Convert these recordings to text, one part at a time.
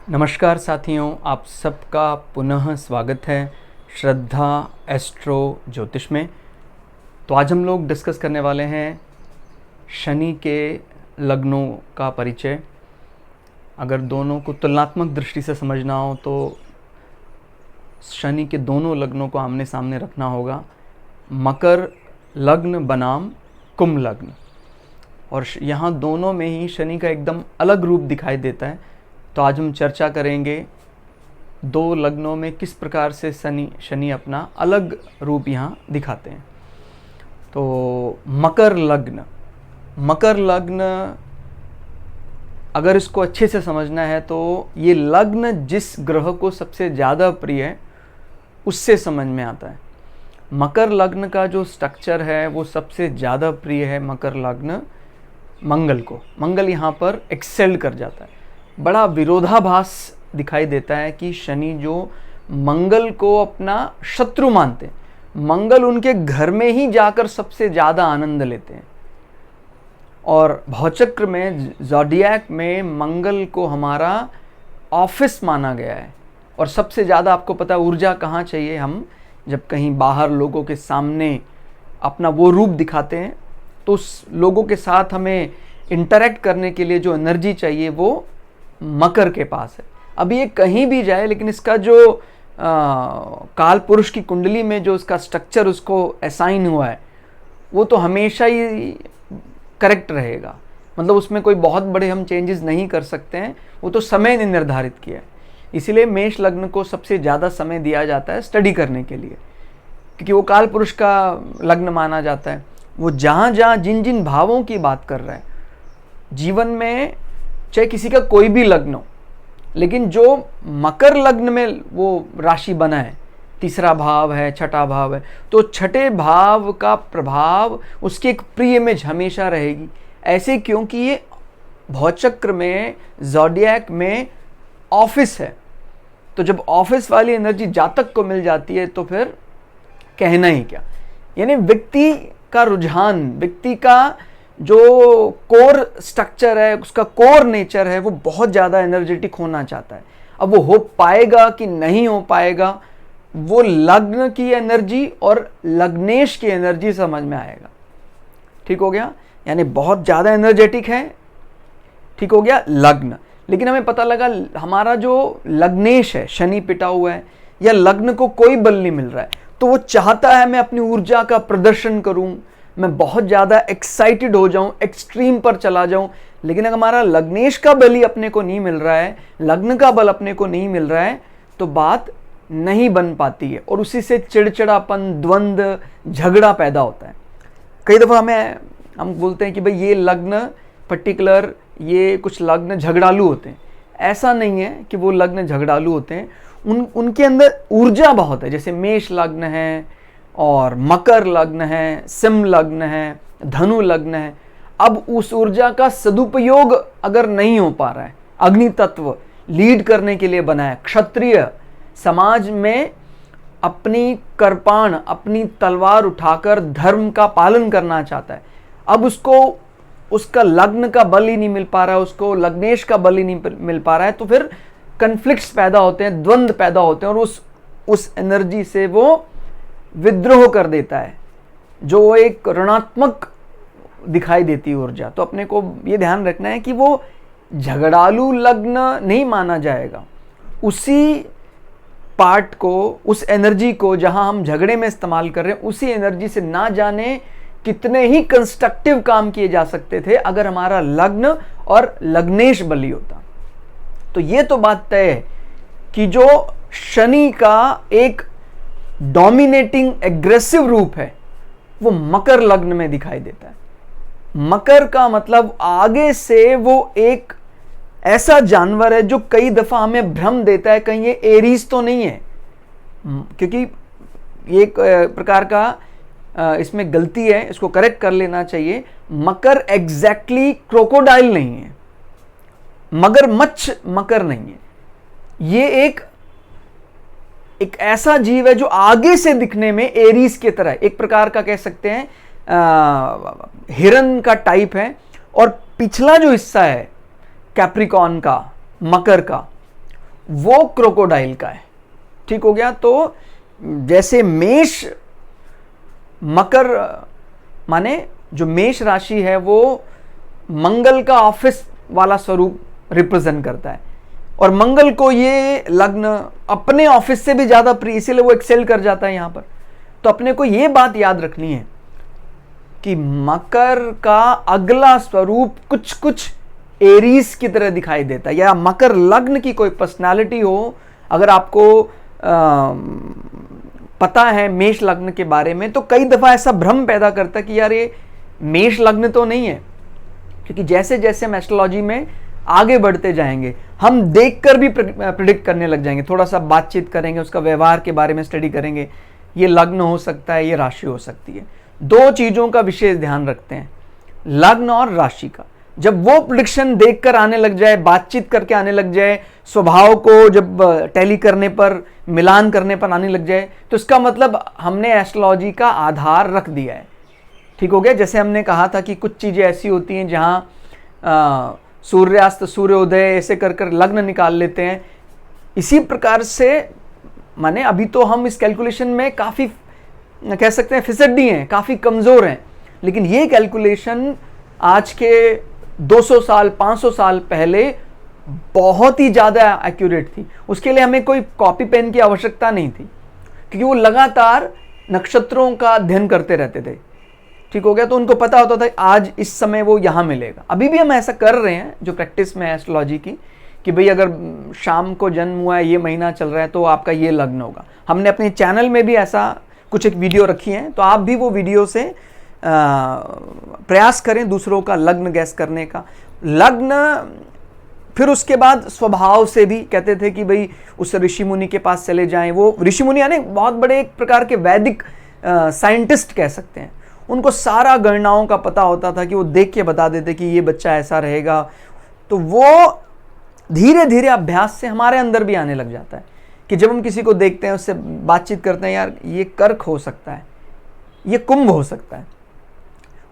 नमस्कार साथियों, आप सबका पुनः स्वागत है श्रद्धा एस्ट्रो ज्योतिष में। तो आज हम लोग डिस्कस करने वाले हैं शनि के लग्नों का परिचय। अगर दोनों को तुलनात्मक दृष्टि से समझना हो तो शनि के दोनों लग्नों को आमने सामने रखना होगा। मकर लग्न बनाम कुंभ लग्न, और यहाँ दोनों में ही शनि का एकदम अलग रूप दिखाई देता है। तो आज हम चर्चा करेंगे दो लग्नों में किस प्रकार से शनि अपना अलग रूप यहाँ दिखाते हैं। तो मकर लग्न अगर इसको अच्छे से समझना है तो ये लग्न जिस ग्रह को सबसे ज़्यादा प्रिय है उससे समझ में आता है। मकर लग्न का जो स्ट्रक्चर है वो सबसे ज़्यादा प्रिय है मकर लग्न मंगल को। मंगल यहाँ पर एक्सेल कर जाता है। बड़ा विरोधाभास दिखाई देता है कि शनि जो मंगल को अपना शत्रु मानते हैं, मंगल उनके घर में ही जाकर सबसे ज़्यादा आनंद लेते हैं। और भवचक्र में, ज़ोडिएक में मंगल को हमारा ऑफिस माना गया है। और सबसे ज़्यादा आपको पता है ऊर्जा कहाँ चाहिए। हम जब कहीं बाहर लोगों के सामने अपना वो रूप दिखाते हैं तो उस लोगों के साथ हमें इंटरेक्ट करने के लिए जो एनर्जी चाहिए वो मकर के पास है। अब ये कहीं भी जाए, लेकिन इसका जो काल पुरुष की कुंडली में जो इसका स्ट्रक्चर उसको असाइन हुआ है वो तो हमेशा ही करेक्ट रहेगा। मतलब उसमें कोई बहुत बड़े हम चेंजेस नहीं कर सकते हैं, वो तो समय ने निर्धारित किया है। इसीलिए मेष लग्न को सबसे ज़्यादा समय दिया जाता है स्टडी करने के लिए, क्योंकि वो काल पुरुष का लग्न माना जाता है। वो जहाँ जहाँ जिन जिन भावों की बात कर रहा है जीवन में, चाहे किसी का कोई भी लग्न हो, लेकिन जो मकर लग्न में वो राशि बना है, तीसरा भाव है, छठा भाव है, तो छठे भाव का प्रभाव उसके एक प्रिय में हमेशा रहेगी। ऐसे क्योंकि ये भवचक्र में, ज़ोडिएक में ऑफिस है। तो जब ऑफिस वाली एनर्जी जातक को मिल जाती है तो फिर कहना ही क्या। यानी व्यक्ति का रुझान, व्यक्ति का जो कोर स्ट्रक्चर है, उसका कोर नेचर है, वो बहुत ज़्यादा एनर्जेटिक होना चाहता है। अब वो हो पाएगा कि नहीं हो पाएगा, वो लग्न की एनर्जी और लग्नेश की एनर्जी समझ में आएगा। ठीक हो गया। यानी बहुत ज़्यादा एनर्जेटिक है, ठीक हो गया लग्न। लेकिन हमें पता लगा हमारा जो लग्नेश है, शनि पिटा हुआ है, या लग्न को कोई बल नहीं मिल रहा है, तो वो चाहता है मैं अपनी ऊर्जा का प्रदर्शन करूं, मैं बहुत ज़्यादा एक्साइटेड हो जाऊं, एक्सट्रीम पर चला जाऊं। लेकिन अगर हमारा लग्नेश का बल ही अपने को नहीं मिल रहा है, लग्न का बल अपने को नहीं मिल रहा है, तो बात नहीं बन पाती है और उसी से चिड़चिड़ापन, द्वंद्व, झगड़ा पैदा होता है। कई दफ़ा हम बोलते हैं कि भाई ये लग्न पर्टिकुलर, ये कुछ लग्न झगड़ालू होते हैं। ऐसा नहीं है कि वो लग्न झगड़ालू होते हैं, उनके अंदर ऊर्जा बहुत है। जैसे मेष लग्न है और मकर लग्न है, सिंह लग्न है, धनु लग्न है। अब उस ऊर्जा का सदुपयोग अगर नहीं हो पा रहा है, अग्नि तत्व लीड करने के लिए बना है, क्षत्रिय समाज में अपनी कृपाण, अपनी तलवार उठाकर धर्म का पालन करना चाहता है। अब उसको उसका लग्न का बल ही नहीं मिल पा रहा है, उसको लग्नेश का बल ही नहीं मिल पा रहा है, तो फिर कन्फ्लिक्ट्स पैदा होते हैं, द्वंद्व पैदा होते हैं और उस एनर्जी से वो विद्रोह कर देता है, जो एक ऋणात्मक दिखाई देती ऊर्जा। तो अपने को ये ध्यान रखना है कि वो झगड़ालू लग्न नहीं माना जाएगा। उसी पार्ट को, उस एनर्जी को जहां हम झगड़े में इस्तेमाल कर रहे हैं, उसी एनर्जी से ना जाने कितने ही कंस्ट्रक्टिव काम किए जा सकते थे अगर हमारा लग्न और लग्नेश बली होता। तो ये तो बात तय है कि जो शनि का एक डोमिनेटिंग एग्रेसिव रूप है वो मकर लग्न में दिखाई देता है। मकर का मतलब आगे से वो एक ऐसा जानवर है जो कई दफा हमें भ्रम देता है कहीं ये एरीज तो नहीं है, क्योंकि एक प्रकार का इसमें गलती है, इसको करेक्ट कर लेना चाहिए। मकर एग्जैक्टली क्रोकोडाइल नहीं है, मगरमच्छ मकर नहीं है। ये एक ऐसा जीव है जो आगे से दिखने में एरीज की तरह, एक प्रकार का कह सकते हैं हिरन का टाइप है, और पिछला जो हिस्सा है कैप्रिकॉन का, मकर का, वो क्रोकोडाइल का है। ठीक हो गया। तो जैसे मेष मकर माने जो मेष राशि है वो मंगल का ऑफिस वाला स्वरूप रिप्रेजेंट करता है, और मंगल को ये लग्न अपने ऑफिस से भी ज्यादा प्रिय, इसीलिए वो एक्सेल कर जाता है यहां पर। तो अपने को ये बात याद रखनी है कि मकर का अगला स्वरूप कुछ कुछ एरीज की तरह दिखाई देता है, या मकर लग्न की कोई पर्सनालिटी हो, अगर आपको पता है मेष लग्न के बारे में, तो कई दफा ऐसा भ्रम पैदा करता है कि यार ये मेष लग्न तो नहीं है। क्योंकि जैसे जैसे हम एस्ट्रोलॉजी में आगे बढ़ते जाएंगे, हम देखकर भी प्रिडिक्ट करने लग जाएंगे, थोड़ा सा बातचीत करेंगे, उसका व्यवहार के बारे में स्टडी करेंगे, ये लग्न हो सकता है, ये राशि हो सकती है। दो चीजों का विशेष ध्यान रखते हैं, लग्न और राशि का। जब वो प्रिडिक्शन देखकर आने लग जाए, बातचीत करके आने लग जाए, स्वभाव को जब टैली करने पर, मिलान करने पर आने लग जाए, तो इसका मतलब हमने एस्ट्रोलॉजी का आधार रख दिया है। ठीक हो गया। जैसे हमने कहा था कि कुछ चीजें ऐसी होती हैं जहां सूर्यास्त सूर्योदय ऐसे कर कर लग्न निकाल लेते हैं, इसी प्रकार से माने अभी तो हम इस कैलकुलेशन में काफी कह सकते हैं फिसड्डी हैं, काफी कमजोर हैं, लेकिन ये कैलकुलेशन आज के 200 साल 500 साल पहले बहुत ही ज्यादा एक्यूरेट थी। उसके लिए हमें कोई कॉपी पेन की आवश्यकता नहीं थी, क्योंकि वो लगातार नक्षत्रों का अध्ययन करते रहते थे। ठीक हो गया। तो उनको पता होता था आज इस समय वो यहां मिलेगा। अभी भी हम ऐसा कर रहे हैं जो प्रैक्टिस में है एस्ट्रोलॉजी की, कि भाई अगर शाम को जन्म हुआ है, ये महीना चल रहा है, तो आपका ये लग्न होगा। हमने अपने चैनल में भी ऐसा कुछ एक वीडियो रखी है, तो आप भी वो वीडियो से प्रयास करें दूसरों का लग्न गैस करने का। लग्न फिर उसके बाद स्वभाव से भी कहते थे कि भाई उस ऋषि मुनि के पास चले जाएं। वो ऋषि मुनि यानी बहुत बड़े एक प्रकार के वैदिक साइंटिस्ट कह सकते हैं, उनको सारा गणनाओं का पता होता था कि वो देख के बता देते कि ये बच्चा ऐसा रहेगा। तो वो धीरे धीरे अभ्यास से हमारे अंदर भी आने लग जाता है कि जब हम किसी को देखते हैं, उससे बातचीत करते हैं, यार ये कर्क हो सकता है, ये कुंभ हो सकता है,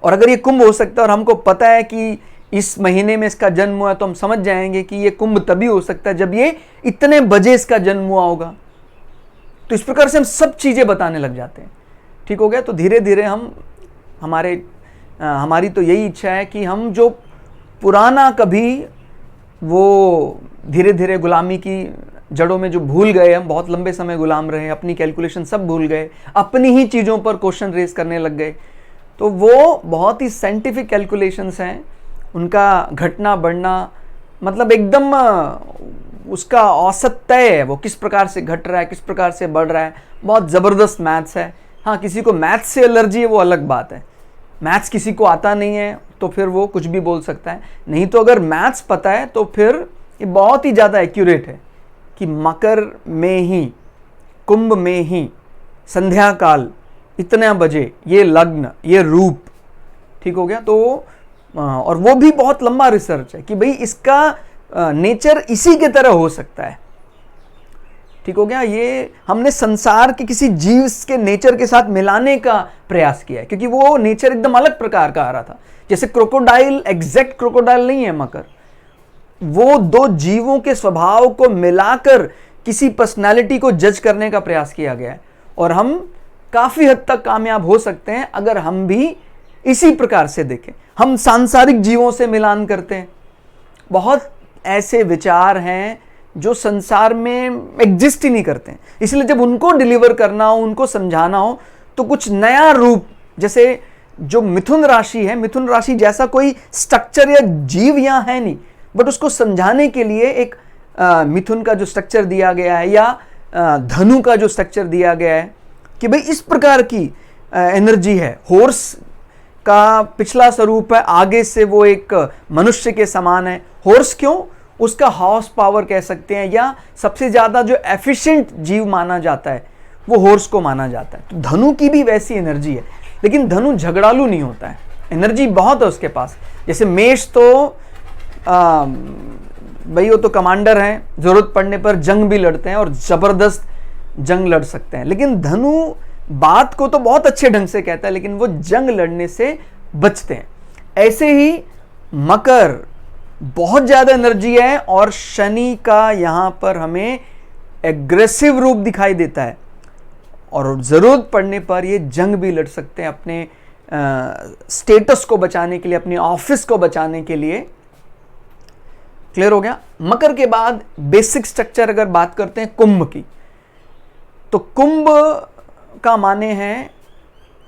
और अगर ये कुंभ हो सकता है और हमको पता है कि इस महीने में इसका जन्म हुआ, तो हम समझ जाएंगे कि ये कुंभ तभी हो सकता है जब ये इतने बजे इसका जन्म हुआ होगा। तो इस प्रकार से हम सब चीजें बताने लग जाते हैं। ठीक हो गया। तो धीरे धीरे हम हमारी तो यही इच्छा है कि हम जो पुराना कभी वो धीरे धीरे गुलामी की जड़ों में जो भूल गए, हम बहुत लंबे समय गुलाम रहे, अपनी कैलकुलेशन सब भूल गए, अपनी ही चीज़ों पर क्वेश्चन रेज करने लग गए, तो वो बहुत ही साइंटिफिक कैलकुलेशंस हैं। उनका घटना बढ़ना मतलब एकदम उसका औसत तय है, वो किस प्रकार से घट रहा है, किस प्रकार से बढ़ रहा है, बहुत ज़बरदस्त मैथ्स है। हाँ, किसी को मैथ्स से एलर्जी है वो अलग बात है, मैथ्स किसी को आता नहीं है तो फिर वो कुछ भी बोल सकता है। नहीं तो अगर मैथ्स पता है तो फिर ये बहुत ही ज़्यादा एक्यूरेट है कि मकर में ही, कुंभ में ही संध्या काल इतने बजे ये लग्न, ये रूप। ठीक हो गया। तो और वो भी बहुत लंबा रिसर्च है कि भाई इसका नेचर इसी के तरह हो सकता है। ठीक हो गया। ये हमने संसार के किसी जीव के नेचर के साथ मिलाने का प्रयास किया है, क्योंकि वो नेचर एकदम अलग प्रकार का आ रहा था। जैसे क्रोकोडाइल एग्जैक्ट क्रोकोडाइल नहीं है मकर, वो दो जीवों के स्वभाव को मिलाकर किसी पर्सनालिटी को जज करने का प्रयास किया गया है, और हम काफी हद तक कामयाब हो सकते हैं अगर हम भी इसी प्रकार से देखें। हम सांसारिक जीवों से मिलान करते हैं, बहुत ऐसे विचार हैं जो संसार में एग्जिस्ट ही नहीं करते हैं, इसलिए जब उनको डिलीवर करना हो, उनको समझाना हो, तो कुछ नया रूप, जैसे जो मिथुन राशि है, मिथुन राशि जैसा कोई स्ट्रक्चर या जीव यहाँ है नहीं, बट उसको समझाने के लिए एक मिथुन का जो स्ट्रक्चर दिया गया है या धनु का जो स्ट्रक्चर दिया गया है कि भाई इस प्रकार की एनर्जी है। हॉर्स का पिछला स्वरूप है, आगे से वो एक मनुष्य के समान है। हॉर्स क्यों? उसका हॉर्स पावर कह सकते हैं, या सबसे ज्यादा जो एफिशिएंट जीव माना जाता है वो हॉर्स को माना जाता है। तो धनु की भी वैसी एनर्जी है, लेकिन धनु झगड़ालू नहीं होता है, एनर्जी बहुत है उसके पास। जैसे मेष तो भाई वो तो कमांडर हैं, जरूरत पड़ने पर जंग भी लड़ते हैं और जबरदस्त जंग लड़ सकते हैं। लेकिन धनु बात को तो बहुत अच्छे ढंग से कहता है, लेकिन वो जंग लड़ने से बचते हैं। ऐसे ही मकर बहुत ज्यादा एनर्जी है, और शनि का यहां पर हमें एग्रेसिव रूप दिखाई देता है, और जरूरत पड़ने पर ये जंग भी लड़ सकते हैं अपने स्टेटस को बचाने के लिए, अपने ऑफिस को बचाने के लिए। क्लियर हो गया। मकर के बाद बेसिक स्ट्रक्चर अगर बात करते हैं कुंभ की, तो कुंभ का माने है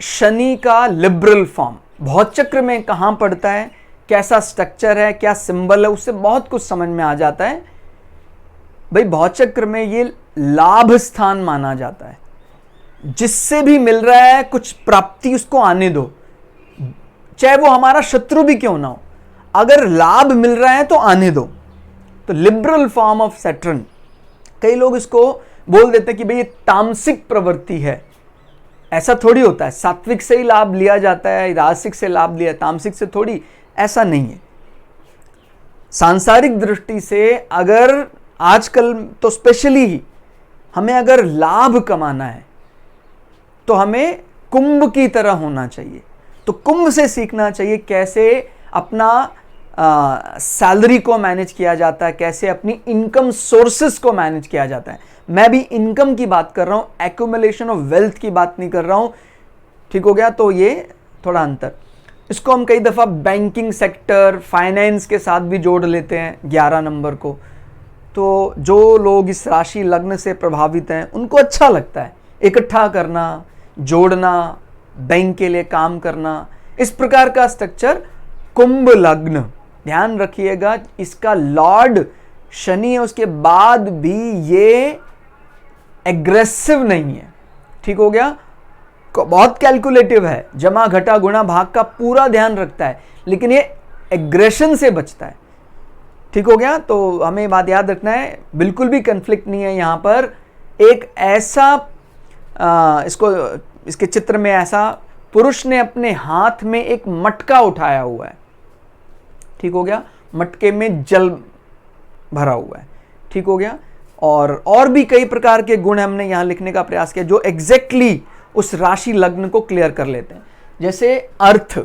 शनि का लिबरल फॉर्म। भौत चक्र में कहां पड़ता है, कैसा स्ट्रक्चर है, क्या सिंबल है, उससे बहुत कुछ समझ में आ जाता है। भाई भौत चक्र में ये लाभ स्थान माना जाता है, जिससे भी मिल रहा है कुछ प्राप्ति उसको आने दो, चाहे वो हमारा शत्रु भी क्यों ना हो, अगर लाभ मिल रहा है तो आने दो। तो लिबरल फॉर्म ऑफ सैटर्न, कई लोग इसको बोल देते हैं कि भाई ये तामसिक प्रवृत्ति है। ऐसा थोड़ी होता है, सात्विक से ही लाभ लिया जाता है, राजसिक से लाभ लिया, तामसिक से थोड़ी, ऐसा नहीं है। सांसारिक दृष्टि से अगर आजकल तो स्पेशली ही हमें अगर लाभ कमाना है तो हमें कुंभ की तरह होना चाहिए। तो कुंभ से सीखना चाहिए कैसे अपना सैलरी को मैनेज किया जाता है, कैसे अपनी इनकम सोर्सेस को मैनेज किया जाता है। मैं भी इनकम की बात कर रहा हूं, एक्यूमुलेशन ऑफ वेल्थ की बात नहीं कर रहा हूं। ठीक हो गया। तो ये थोड़ा अंतर, इसको हम कई दफा बैंकिंग सेक्टर, फाइनेंस के साथ भी जोड़ लेते हैं 11 नंबर को। तो जो लोग इस राशि लग्न से प्रभावित हैं उनको अच्छा लगता है इकट्ठा करना, जोड़ना, बैंक के लिए काम करना, इस प्रकार का स्ट्रक्चर कुंभ लग्न। ध्यान रखिएगा, इसका लॉर्ड शनि है, उसके बाद भी ये एग्रेसिव नहीं है। ठीक हो गया। बहुत कैलकुलेटिव है, जमा घटा गुणा भाग का पूरा ध्यान रखता है, लेकिन ये एग्रेशन से बचता है। ठीक हो गया। तो हमें बात याद रखना है, बिल्कुल भी कंफ्लिक्ट नहीं है यहां पर। एक ऐसा इसके चित्र में ऐसा पुरुष ने अपने हाथ में एक मटका उठाया हुआ है। ठीक हो गया। मटके में जल भरा हुआ है। ठीक हो गया। और भी कई प्रकार के गुण हमने यहां लिखने का प्रयास किया जो एग्जैक्टली उस राशि लग्न को क्लियर कर लेते हैं। जैसे अर्थ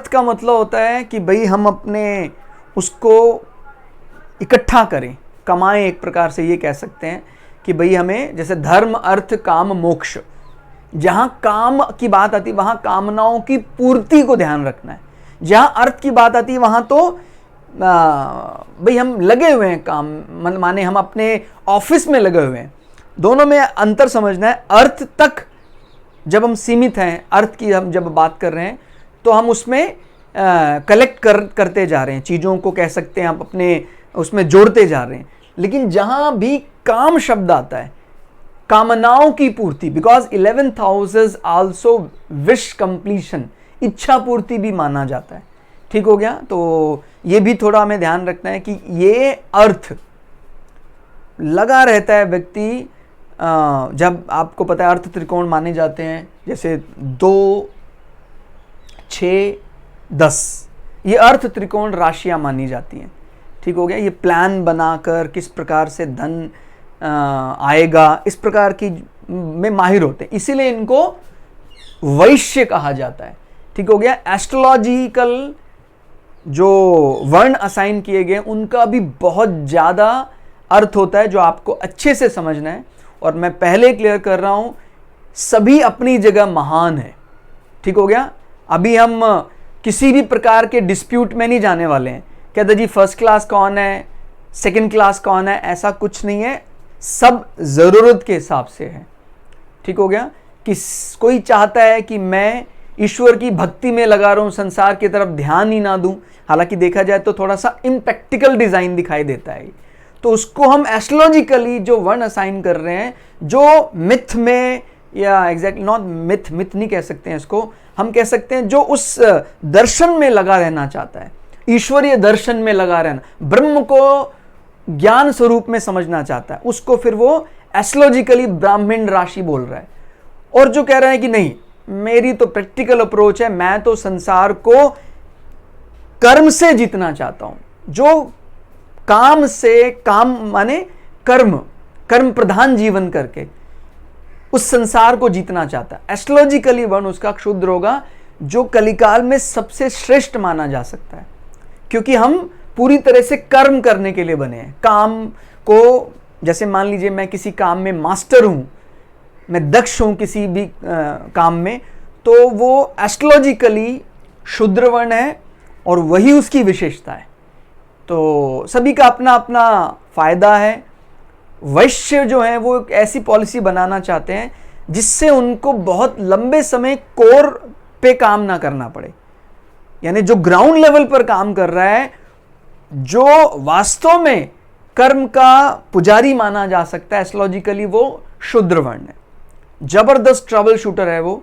का मतलब होता है कि भाई हम अपने उसको इकट्ठा करें, कमाएं, एक प्रकार से ये कह सकते हैं कि भाई हमें, जैसे धर्म अर्थ काम मोक्ष, जहां काम की बात आती है वहां कामनाओं की पूर्ति को ध्यान रखना है। जहां अर्थ की बात आती है वहां तो भाई हम लगे हुए हैं काम, माने हम अपने ऑफिस में लगे हुए हैं। दोनों में अंतर समझना है। अर्थ तक जब हम सीमित हैं, अर्थ की हम जब बात कर रहे हैं तो हम उसमें कलेक्ट करते जा रहे हैं, चीज़ों को कह सकते हैं, आप अपने उसमें जोड़ते जा रहे हैं। लेकिन जहां भी काम शब्द आता है, कामनाओं की पूर्ति, because 11th house is also wish completion, इच्छा पूर्ति भी माना जाता है। ठीक हो गया। तो ये भी थोड़ा हमें ध्यान रखना है कि ये अर्थ लगा रहता है व्यक्ति। जब आपको पता है अर्थ त्रिकोण माने जाते हैं, जैसे 2, 6, 10, ये अर्थ त्रिकोण राशियां मानी जाती हैं। ठीक हो गया। ये प्लान बनाकर किस प्रकार से धन आएगा, इस प्रकार की में माहिर होते हैं, इसीलिए इनको वैश्य कहा जाता है। ठीक हो गया। एस्ट्रोलॉजिकल जो वर्ण असाइन किए गए उनका भी बहुत ज़्यादा अर्थ होता है जो आपको अच्छे से समझना है। और मैं पहले क्लियर कर रहा हूं, सभी अपनी जगह महान है। ठीक हो गया। अभी हम किसी भी प्रकार के डिस्प्यूट में नहीं जाने वाले हैं, कहते जी फर्स्ट क्लास कौन है, सेकंड क्लास कौन है, ऐसा कुछ नहीं है। सब ज़रूरत के हिसाब से है। ठीक हो गया। कि कोई चाहता है कि मैं ईश्वर की भक्ति में लगा रहा हूं, संसार की तरफ ध्यान ही ना दूं, हालांकि देखा जाए तो थोड़ा सा इम्प्रैक्टिकल डिजाइन दिखाई देता है, तो उसको हम एस्ट्रोलॉजिकली जो वर्ण असाइन कर रहे हैं, जो मिथ में, या एग्जैक्टली नॉट मिथ नहीं कह सकते हैं इसको, हम कह सकते हैं जो उस दर्शन में लगा रहना चाहता है, ईश्वरीय दर्शन में लगा रहना, ब्रह्म को ज्ञान स्वरूप में समझना चाहता है, उसको फिर वो एस्ट्रोलॉजिकली ब्राह्मण राशि बोल रहा है। और जो कह रहा है कि नहीं, मेरी तो प्रैक्टिकल अप्रोच है, मैं तो संसार को कर्म से जीतना चाहता हूं, जो काम से, काम माने कर्म प्रधान जीवन करके उस संसार को जीतना चाहता है। एस्ट्रोलॉजिकली वर्ण उसका क्षुद्र होगा, जो कलिकाल में सबसे श्रेष्ठ माना जा सकता है। क्योंकि हम पूरी तरह से कर्म करने के लिए बने हैं। काम को, जैसे मान लीजिए मैं किसी काम में मास्टर हूं, मैं दक्ष हूं किसी भी काम में, तो वो एस्ट्रोलॉजिकली शूद्र वर्ण है और वही उसकी विशेषता है। तो सभी का अपना अपना फायदा है। वैश्य जो है वो एक ऐसी पॉलिसी बनाना चाहते हैं जिससे उनको बहुत लंबे समय कोर पे काम ना करना पड़े, यानी जो ग्राउंड लेवल पर काम कर रहा है, जो वास्तव में कर्म का पुजारी माना जा सकता है एस्ट्रोलॉजिकली, वो शूद्र वर्ण है। जबरदस्त ट्रबल शूटर है वो।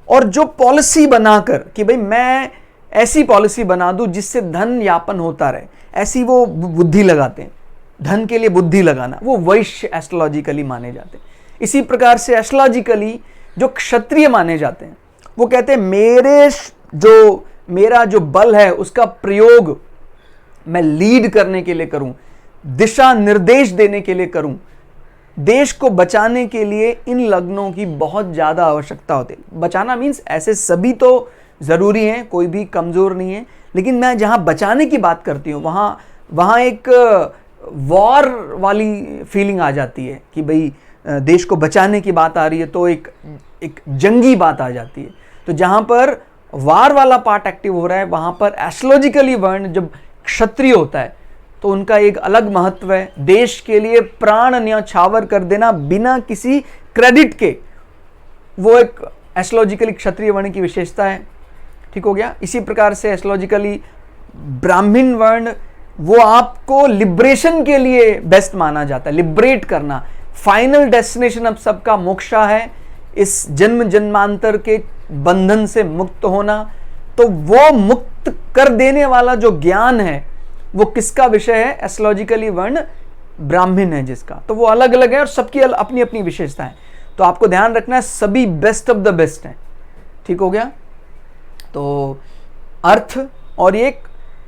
और जो पॉलिसी बनाकर कि भाई मैं ऐसी पॉलिसी बना दूं जिससे धन यापन होता रहे, ऐसी वो बुद्धि लगाते हैं। धन के लिए बुद्धि लगाना, वो वैश्य एस्ट्रोलॉजिकली माने जाते हैं। इसी प्रकार से एस्ट्रोलॉजिकली जो क्षत्रिय माने जाते हैं, वो कहते हैं मेरा जो बल है उसका प्रयोग मैं लीड करने के लिए करूं, दिशा निर्देश देने के लिए करूं। देश को बचाने के लिए इन लग्नों की बहुत ज्यादा आवश्यकता होती है। बचाना मीन्स ऐसे सभी तो जरूरी हैं, कोई भी कमजोर नहीं है, लेकिन मैं जहां बचाने की बात करती हूं वहां एक वॉर वाली फीलिंग आ जाती है कि भाई देश को बचाने की बात आ रही है तो एक जंगी बात आ जाती है। तो जहां पर वार वाला पार्ट एक्टिव हो रहा है, वहां पर एस्ट्रोलॉजिकली वर्ण जब क्षत्रिय होता है तो उनका एक अलग महत्व है। देश के लिए प्राण न्यौछावर कर देना बिना किसी क्रेडिट के, वो एक एस्ट्रोलॉजिकली क्षत्रिय वर्ण की विशेषता है। ठीक हो गया। इसी प्रकार से एस्ट्रोलॉजिकली ब्राह्मण वर्ण, वो आपको लिबरेशन के लिए बेस्ट माना जाता है, लिबरेट करना। फाइनल डेस्टिनेशन अब सबका मोक्षा है, इस जन्म जन्मांतर के बंधन से मुक्त होना। तो वो मुक्त कर देने वाला जो ज्ञान है वो किसका विषय है? एस्ट्रोलॉजिकली वर्ण ब्राह्मण है जिसका। तो वो अलग अलग है और सबकी अपनी अपनी विशेषता है। तो आपको ध्यान रखना है सभी बेस्ट ऑफ द बेस्ट हैं। ठीक हो गया। तो अर्थ और एक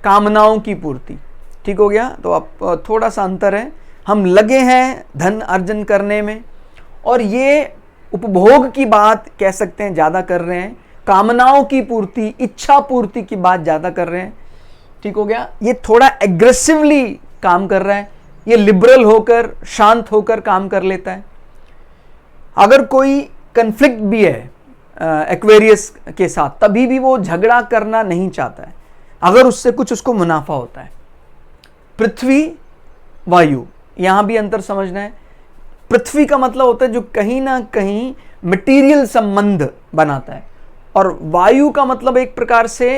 कामनाओं की पूर्ति। ठीक हो गया। तो अब थोड़ा सा अंतर है, हम लगे हैं धन अर्जन करने में और ये उपभोग की बात कह सकते हैं ज़्यादा कर रहे हैं, कामनाओं की पूर्ति, इच्छा पूर्ति की बात ज़्यादा कर रहे हैं। ठीक हो गया। ये थोड़ा एग्रेसिवली काम कर रहा है, ये लिबरल होकर शांत होकर काम कर लेता है। अगर कोई कन्फ्लिक्ट भी है एक्वेरियस के साथ, तभी भी वो झगड़ा करना नहीं चाहता है अगर उससे कुछ उसको मुनाफा होता है। पृथ्वी वायु, यहां भी अंतर समझना है। पृथ्वी का मतलब होता है जो कहीं ना कहीं मटेरियल संबंध बनाता है, और वायु का मतलब एक प्रकार से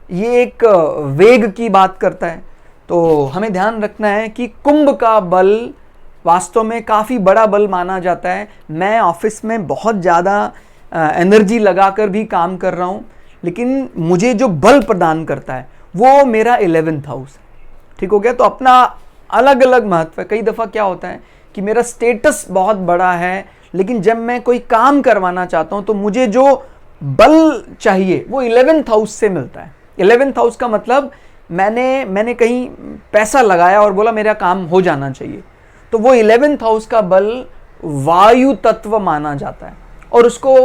ये एक वेग की बात करता है। तो हमें ध्यान रखना है कि कुंभ का बल वास्तव में काफ़ी बड़ा बल माना जाता है। मैं ऑफिस में बहुत ज़्यादा एनर्जी लगाकर भी काम कर रहा हूँ, लेकिन मुझे जो बल प्रदान करता है वो मेरा 11th हाउस है। ठीक हो गया। तो अपना अलग अलग महत्व है। कई दफ़ा क्या होता है कि मेरा स्टेटस बहुत बड़ा है, लेकिन जब मैं कोई काम करवाना चाहता हूँ तो मुझे जो बल चाहिए वो 11th हाउस से मिलता है। 11th हाउस का मतलब मैंने कहीं पैसा लगाया और बोला मेरा काम हो जाना चाहिए, तो वो 11th हाउस का बल वायु तत्व माना जाता है। और उसको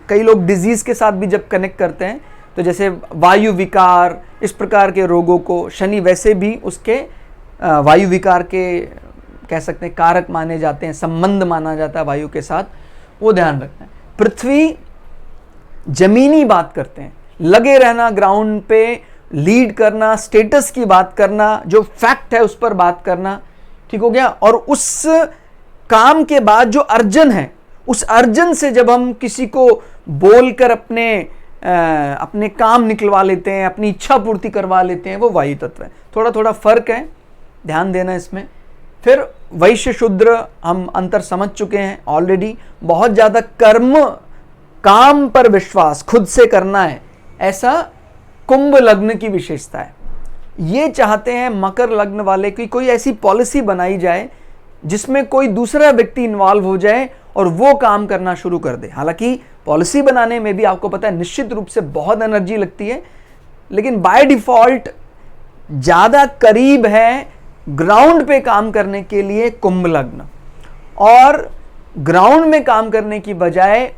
कई लोग डिजीज के साथ भी जब कनेक्ट करते हैं, तो जैसे वायु विकार, इस प्रकार के रोगों को शनि वैसे भी उसके वायु विकार के कह सकते हैं कारक माने जाते हैं, संबंध माना जाता है वायु के साथ, वो ध्यान रखना है। पृथ्वी जमीनी बात करते हैं, लगे रहना ग्राउंड पे, लीड करना, स्टेटस की बात करना, जो फैक्ट है उस पर बात करना। ठीक हो गया। और उस काम के बाद जो अर्जन है, उस अर्जन से जब हम किसी को बोलकर अपने काम निकलवा लेते हैं, अपनी इच्छा पूर्ति करवा लेते हैं, वो वायु तत्व है। थोड़ा थोड़ा फर्क है, ध्यान देना इसमें। फिर वैश्य शूद्र हम अंतर समझ चुके हैं ऑलरेडी। बहुत ज्यादा कर्म, काम पर विश्वास, खुद से करना है, ऐसा कुंभ लग्न की विशेषता है। ये चाहते हैं मकर लग्न वाले कि कोई ऐसी पॉलिसी बनाई जाए जिसमें कोई दूसरा व्यक्ति इन्वॉल्व हो जाए और वो काम करना शुरू कर दे। हालांकि पॉलिसी बनाने में भी आपको पता है निश्चित रूप से बहुत एनर्जी लगती है, लेकिन बाय डिफॉल्ट ज्यादा करीब है ग्राउंड पे काम करने के लिए कुंभ लग्न, और ग्राउंड में काम करने की बजाय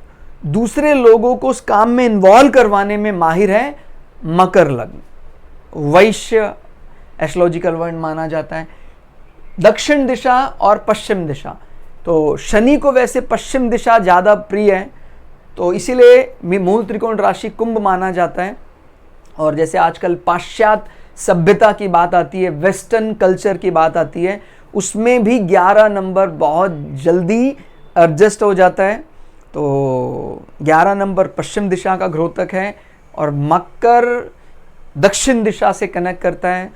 दूसरे लोगों को उस काम में इन्वॉल्व करवाने में माहिर है मकर लग्न। वैश्य एस्ट्रोलॉजिकल वर्ड माना जाता है। दक्षिण दिशा और पश्चिम दिशा, तो शनि को वैसे पश्चिम दिशा ज़्यादा प्रिय है, तो इसीलिए मूल त्रिकोण राशि कुंभ माना जाता है। और जैसे आजकल पाश्चात्य सभ्यता की बात आती है, वेस्टर्न कल्चर की बात आती है, उसमें भी 11 नंबर बहुत जल्दी एडजस्ट हो जाता है। तो 11 नंबर पश्चिम दिशा का घ्रोतक है और मकर दक्षिण दिशा से कनेक्ट करता है,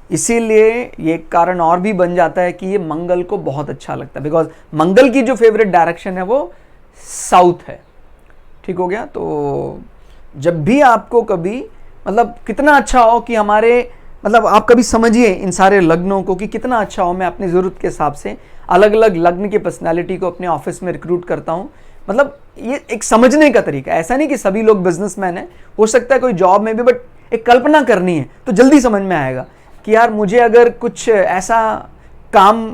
इसीलिए ये कारण और भी बन जाता है कि ये मंगल को बहुत अच्छा लगता है, बिकॉज मंगल की जो फेवरेट डायरेक्शन है वो साउथ है। ठीक हो गया। तो जब भी आपको कभी मतलब कितना अच्छा हो कि हमारे मतलब आप कभी समझिए इन सारे लग्नों को कि कितना अच्छा हो, मैं अपनी ज़रूरत के हिसाब से अलग अलग लग्न की पर्सनालिटी को अपने ऑफिस में रिक्रूट करता हूँ। मतलब ये एक समझने का तरीका, ऐसा नहीं कि सभी लोग बिजनेसमैन हैं, हो सकता है कोई जॉब में भी, बट एक कल्पना करनी है तो जल्दी समझ में आएगा कि यार मुझे अगर कुछ ऐसा काम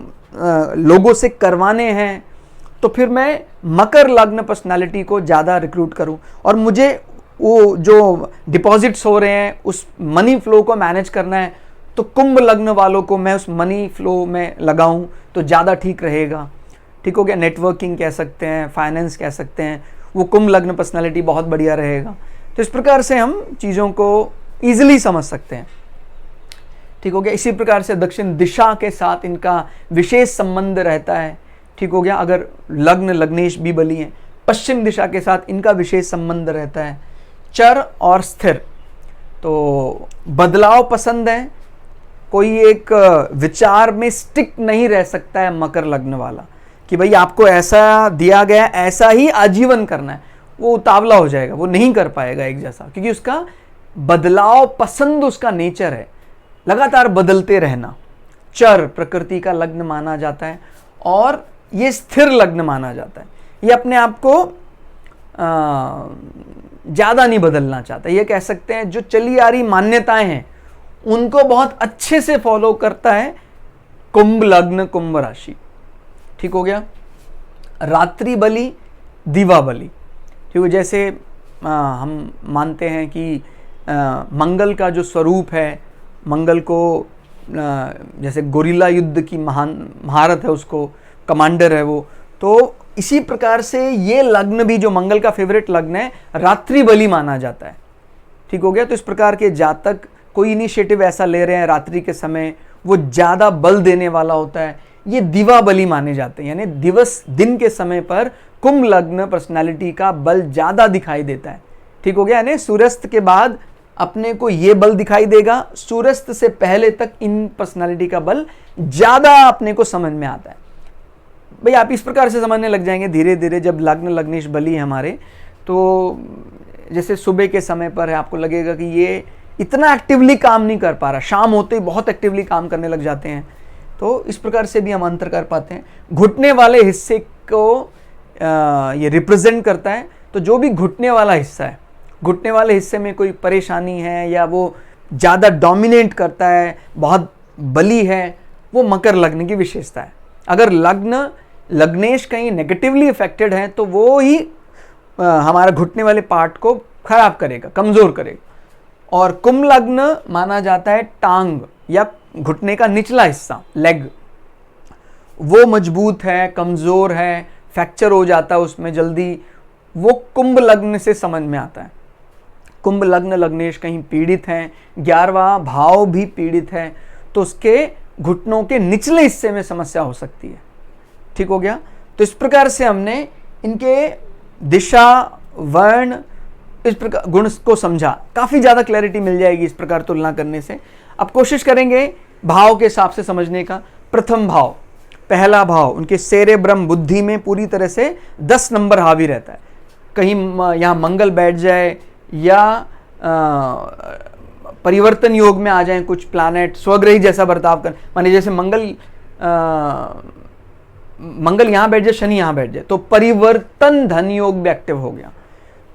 लोगों से करवाने हैं तो फिर मैं मकर लग्न पर्सनालिटी को ज़्यादा रिक्रूट करूं, और मुझे वो जो डिपॉजिट्स हो रहे हैं उस मनी फ्लो को मैनेज करना है तो कुंभ लग्न वालों को मैं उस मनी फ्लो में लगाऊं तो ज़्यादा ठीक रहेगा। ठीक हो गया। नेटवर्किंग कह सकते हैं, फाइनेंस कह सकते हैं, वो कुंभ लग्न पर्सनालिटी बहुत बढ़िया रहेगा। तो इस प्रकार से हम चीज़ों को ईजिली समझ सकते हैं। ठीक हो गया। इसी प्रकार से दक्षिण दिशा के साथ इनका विशेष संबंध रहता है। ठीक हो गया। अगर लग्न लग्नेश भी बली हैं, पश्चिम दिशा के साथ इनका विशेष संबंध रहता है। चर और स्थिर, तो बदलाव पसंद है, कोई एक विचार में स्टिक नहीं रह सकता है मकर लग्न वाला कि भाई आपको ऐसा दिया गया ऐसा ही आजीवन करना है, वो उतावला हो जाएगा, वो नहीं कर पाएगा एक जैसा, क्योंकि उसका बदलाव पसंद उसका नेचर है, लगातार बदलते रहना। चर प्रकृति का लग्न माना जाता है और ये स्थिर लग्न माना जाता है। ये अपने आप को ज़्यादा नहीं बदलना चाहता। ये कह सकते हैं जो चली आ रही मान्यताएं हैं उनको बहुत अच्छे से फॉलो करता है कुंभ लग्न कुंभ राशि। ठीक हो गया। रात्रि बलि दिवा बलि, ठीक है। जैसे हम मानते हैं कि मंगल का जो स्वरूप है, मंगल को जैसे गोरिल्ला युद्ध की महारत है, उसको कमांडर है वो, तो इसी प्रकार से ये लग्न भी जो मंगल का फेवरेट लग्न है रात्रि बलि माना जाता है। ठीक हो गया। तो इस प्रकार के जातक कोई इनिशिएटिव ऐसा ले रहे हैं रात्रि के समय, वो ज़्यादा बल देने वाला होता है, ये दिवा बलि माने जाते हैं। यानी दिवस दिन के समय पर कुंभ लग्न पर्सनालिटी का बल ज़्यादा दिखाई देता है। ठीक हो गया। यानी सूर्यास्त के बाद अपने को ये बल दिखाई देगा, सूर्यास्त से पहले तक इन पर्सनालिटी का बल ज़्यादा अपने को समझ में आता है। भाई आप इस प्रकार से समझने लग जाएंगे धीरे धीरे, जब लग्न लग्नेश बली है हमारे, तो जैसे सुबह के समय पर है, आपको लगेगा कि ये इतना एक्टिवली काम नहीं कर पा रहा, शाम होते ही बहुत एक्टिवली काम करने लग जाते हैं। तो इस प्रकार से भी हम अंतर कर पाते हैं। घुटने वाले हिस्से को ये रिप्रेजेंट करता है, तो जो भी घुटने वाला हिस्सा है, घुटने वाले हिस्से में कोई परेशानी है या वो ज़्यादा डोमिनेट करता है, बहुत बली है, वो मकर लग्न की विशेषता है। अगर लग्न लग्नेश कहीं नेगेटिवली इफेक्टेड है तो वो ही हमारा घुटने वाले पार्ट को खराब करेगा, कमज़ोर करेगा। और कुंभ लग्न माना जाता है टांग या घुटने का निचला हिस्सा, लेग, वो मजबूत है, कमज़ोर है, फ्रैक्चर हो जाता है उसमें जल्दी, वो कुंभ लग्न से समझ में आता है। कुंभ लग्न लग्नेश कहीं पीड़ित हैं, 11वां भाव भी पीड़ित है, तो उसके घुटनों के निचले हिस्से में समस्या हो सकती है। ठीक हो गया। तो इस प्रकार से हमने इनके दिशा वर्ण इस प्रकार गुण को समझा, काफ़ी ज़्यादा क्लैरिटी मिल जाएगी इस प्रकार तुलना करने से। अब कोशिश करेंगे भाव के हिसाब से समझने का। प्रथम भाव, पहला भाव, उनके सेरेब्रम बुद्धि में पूरी तरह से 10 नंबर हावी रहता है। कहीं यहाँ मंगल बैठ जाए या परिवर्तन योग में आ जाएं कुछ प्लैनेट, स्वग्रही जैसा बर्ताव कर, माने जैसे मंगल यहाँ बैठ जाए, शनि यहाँ बैठ जाए, तो परिवर्तन धन योग भी एक्टिव हो गया,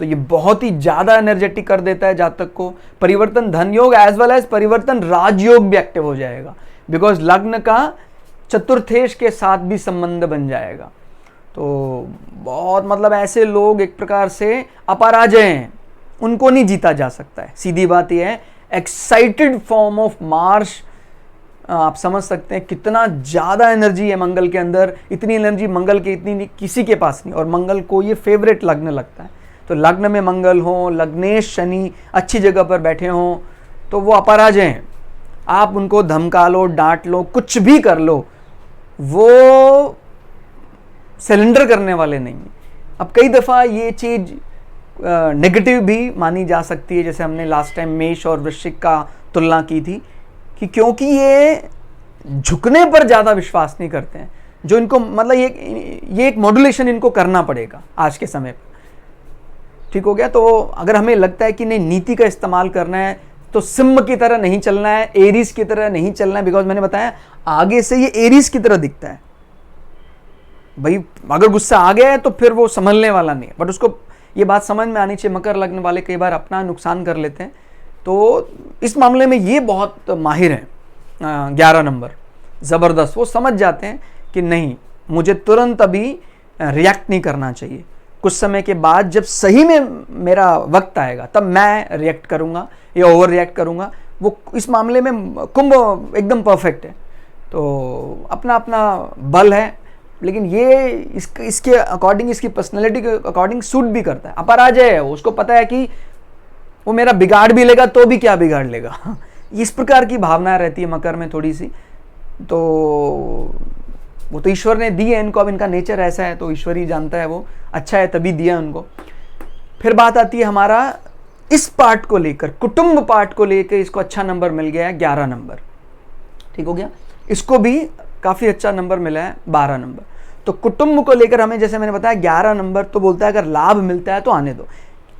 तो ये बहुत ही ज़्यादा एनर्जेटिक कर देता है जातक को। परिवर्तन धन योग एज वेल एज परिवर्तन राजयोग भी एक्टिव हो जाएगा, बिकॉज लग्न का चतुर्थेश के साथ भी संबंध बन जाएगा। तो बहुत मतलब ऐसे लोग एक प्रकार से अपराजय हैं, उनको नहीं जीता जा सकता है। सीधी बात यह है, एक्साइटेड फॉर्म ऑफ मार्स आप समझ सकते हैं कितना ज़्यादा एनर्जी है मंगल के अंदर। इतनी एनर्जी मंगल के इतनी किसी के पास नहीं, और मंगल को ये फेवरेट लग्न लगता है। तो लग्न में मंगल हो, लग्नेश शनि अच्छी जगह पर बैठे हों, तो वो अपराजय हैं। आप उनको धमका लो, डांट लो, कुछ भी कर लो, वो सिलेंडर करने वाले नहीं हैं। अब कई दफ़ा ये चीज़ नेगेटिव भी मानी जा सकती है, जैसे हमने लास्ट टाइम मेष और वृश्चिक का तुलना की थी, कि क्योंकि ये झुकने पर ज़्यादा विश्वास नहीं करते हैं, जो इनको मतलब ये एक मॉड्यूलेशन इनको करना पड़ेगा आज के समय पर। ठीक हो गया। तो अगर हमें लगता है कि नहीं, नीति का इस्तेमाल करना है, तो सिंह की तरह नहीं चलना है, एरीज की तरह नहीं चलना है, बिकॉज मैंने बताया आगे से ये एरीज की तरह दिखता है। भाई अगर गुस्सा आ गया है तो फिर वो संभलने वाला नहीं है, बट उसको ये बात समझ में आनी चाहिए। मकर लग्न वाले कई बार अपना नुकसान कर लेते हैं, तो इस मामले में ये बहुत माहिर हैं। 11 नंबर ज़बरदस्त, वो समझ जाते हैं कि नहीं, मुझे तुरंत अभी रिएक्ट नहीं करना चाहिए। कुछ समय के बाद जब सही में मेरा वक्त आएगा तब मैं रिएक्ट करूँगा या ओवर रिएक्ट करूँगा। वो इस मामले में कुंभ एकदम परफेक्ट है। तो अपना अपना बल है, लेकिन ये इसके अकॉर्डिंग, इसकी पर्सनैलिटी के अकॉर्डिंग सूट भी करता है। अपराजय है, उसको पता है कि वो मेरा बिगाड़ भी लेगा तो भी क्या बिगाड़ लेगा। इस प्रकार की भावना रहती है मकर में थोड़ी सी। तो वो तो ईश्वर ने दी है इनको, अब इनका नेचर ऐसा है, तो ईश्वर ही जानता है वो अच्छा है तभी दिया उनको। फिर बात आती है हमारा इस पार्ट को लेकर, कुटुंब पार्ट को लेकर इसको अच्छा नंबर मिल गया है 11 नंबर। ठीक हो गया। इसको भी काफ़ी अच्छा नंबर मिला है 12 नंबर। तो कुटुंब को लेकर हमें, जैसे मैंने बताया, 11 नंबर तो बोलता है अगर लाभ मिलता है तो आने दो।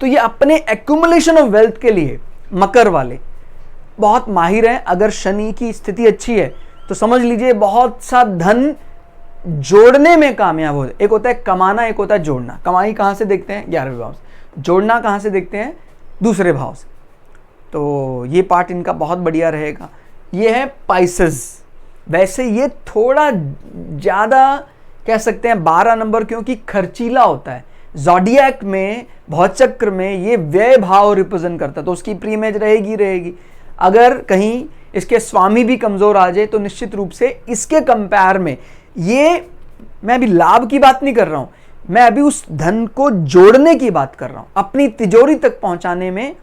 तो ये अपने एक्यूमुलेशन ऑफ वेल्थ के लिए मकर वाले बहुत माहिर हैं। अगर शनि की स्थिति अच्छी है तो समझ लीजिए बहुत सा धन जोड़ने में कामयाब हो। एक होता है कमाना, एक होता है जोड़ना। कमाई कहाँ से देखते हैं? 11वें भाव से। जोड़ना कहाँ से देखते हैं? दूसरे भाव से। तो ये पार्ट इनका बहुत बढ़िया रहेगा। ये है पाइसेस। वैसे ये थोड़ा ज़्यादा कह सकते हैं 12 नंबर, क्योंकि खर्चीला होता है। ज़ोडिएक में, भौचक्र में ये व्यय भाव रिप्रेजेंट करता है, तो उसकी प्री इमेज रहेगी। अगर कहीं इसके स्वामी भी कमज़ोर आ जाए तो निश्चित रूप से इसके कंपेयर में ये, मैं अभी लाभ की बात नहीं कर रहा हूँ, मैं अभी उस धन को जोड़ने की बात कर रहा हूँ, अपनी तिजोरी तक पहुँचाने में।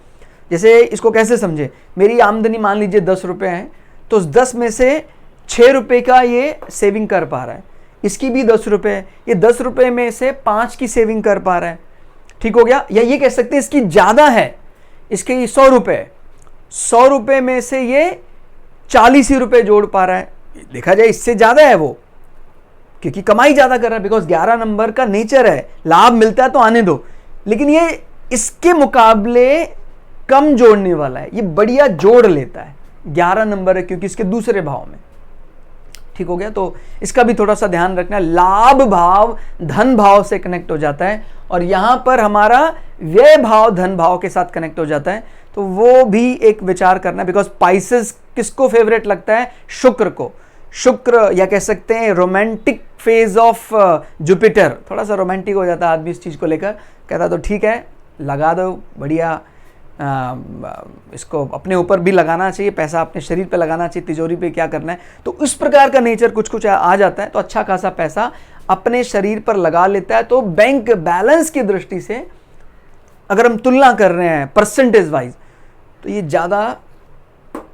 जैसे इसको कैसे समझे, मेरी आमदनी मान लीजिए 10 रुपये है, तो उस 10 में से 6 रुपये का ये सेविंग कर पा रहा है, इसकी भी 10 रुपये, ये 10 रुपये में से 5 की सेविंग कर पा रहा है। ठीक हो गया। या ये कह सकते हैं इसकी ज़्यादा है, इसके 100 रुपये, 100 रुपये में से ये 40 ही रुपये जोड़ पा रहा है। देखा जाए इससे ज़्यादा है वो, क्योंकि कमाई ज़्यादा कर रहा है, बिकॉज 11 नंबर का नेचर है, लाभ मिलता है तो आने दो। लेकिन ये इसके मुकाबले कम जोड़ने वाला है, ये बढ़िया जोड़ लेता है। 11 नंबर है क्योंकि इसके दूसरे भाव में। ठीक हो गया। तो इसका भी थोड़ा सा ध्यान रखना। लाभ भाव धन भाव से कनेक्ट हो जाता है, और यहां पर हमारा व्यय भाव धन भाव के साथ कनेक्ट हो जाता है, तो वो भी एक विचार करना। बिकॉज पाइसेस किसको फेवरेट लगता है? शुक्र को। शुक्र, या कह सकते हैं रोमांटिक फेज ऑफ जुपिटर। थोड़ा सा रोमांटिक हो जाता है आदमी इस चीज को लेकर, कहता तो ठीक है लगा दो, बढ़िया, इसको अपने ऊपर भी लगाना चाहिए, पैसा अपने शरीर पे लगाना चाहिए, तिजोरी पे क्या करना है। तो इस प्रकार का नेचर कुछ आ जाता है, तो अच्छा खासा पैसा अपने शरीर पर लगा लेता है। तो बैंक बैलेंस की दृष्टि से अगर हम तुलना कर रहे हैं परसेंटेज वाइज, तो ये ज़्यादा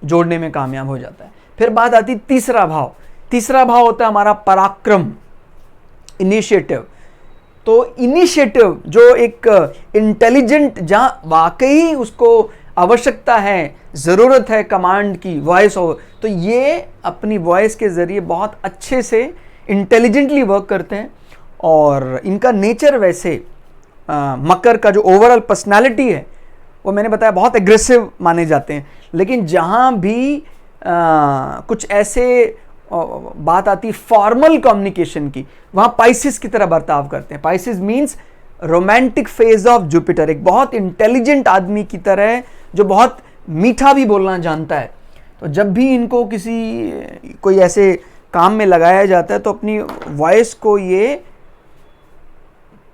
जोड़ने में कामयाब हो जाता है। फिर बात आती तीसरा भाव। तीसरा भाव होता है हमारा पराक्रम, इनिशिएटिव। तो इनिशिएटिव जो एक इंटेलिजेंट, जहाँ वाकई उसको आवश्यकता है, ज़रूरत है कमांड की, वॉइस हो, तो ये अपनी वॉइस के ज़रिए बहुत अच्छे से इंटेलिजेंटली वर्क करते हैं। और इनका नेचर वैसे मकर का जो ओवरऑल पर्सनालिटी है वो मैंने बताया बहुत एग्रेसिव माने जाते हैं। लेकिन जहाँ भी कुछ ऐसे बात आती फॉर्मल कम्युनिकेशन की, वहाँ पाइसिस की तरह बर्ताव करते हैं। Pisces means romantic phase of Jupiter, एक बहुत इंटेलिजेंट आदमी की तरह जो बहुत मीठा भी बोलना जानता है। तो जब भी इनको कोई ऐसे काम में लगाया जाता है तो अपनी वॉइस को ये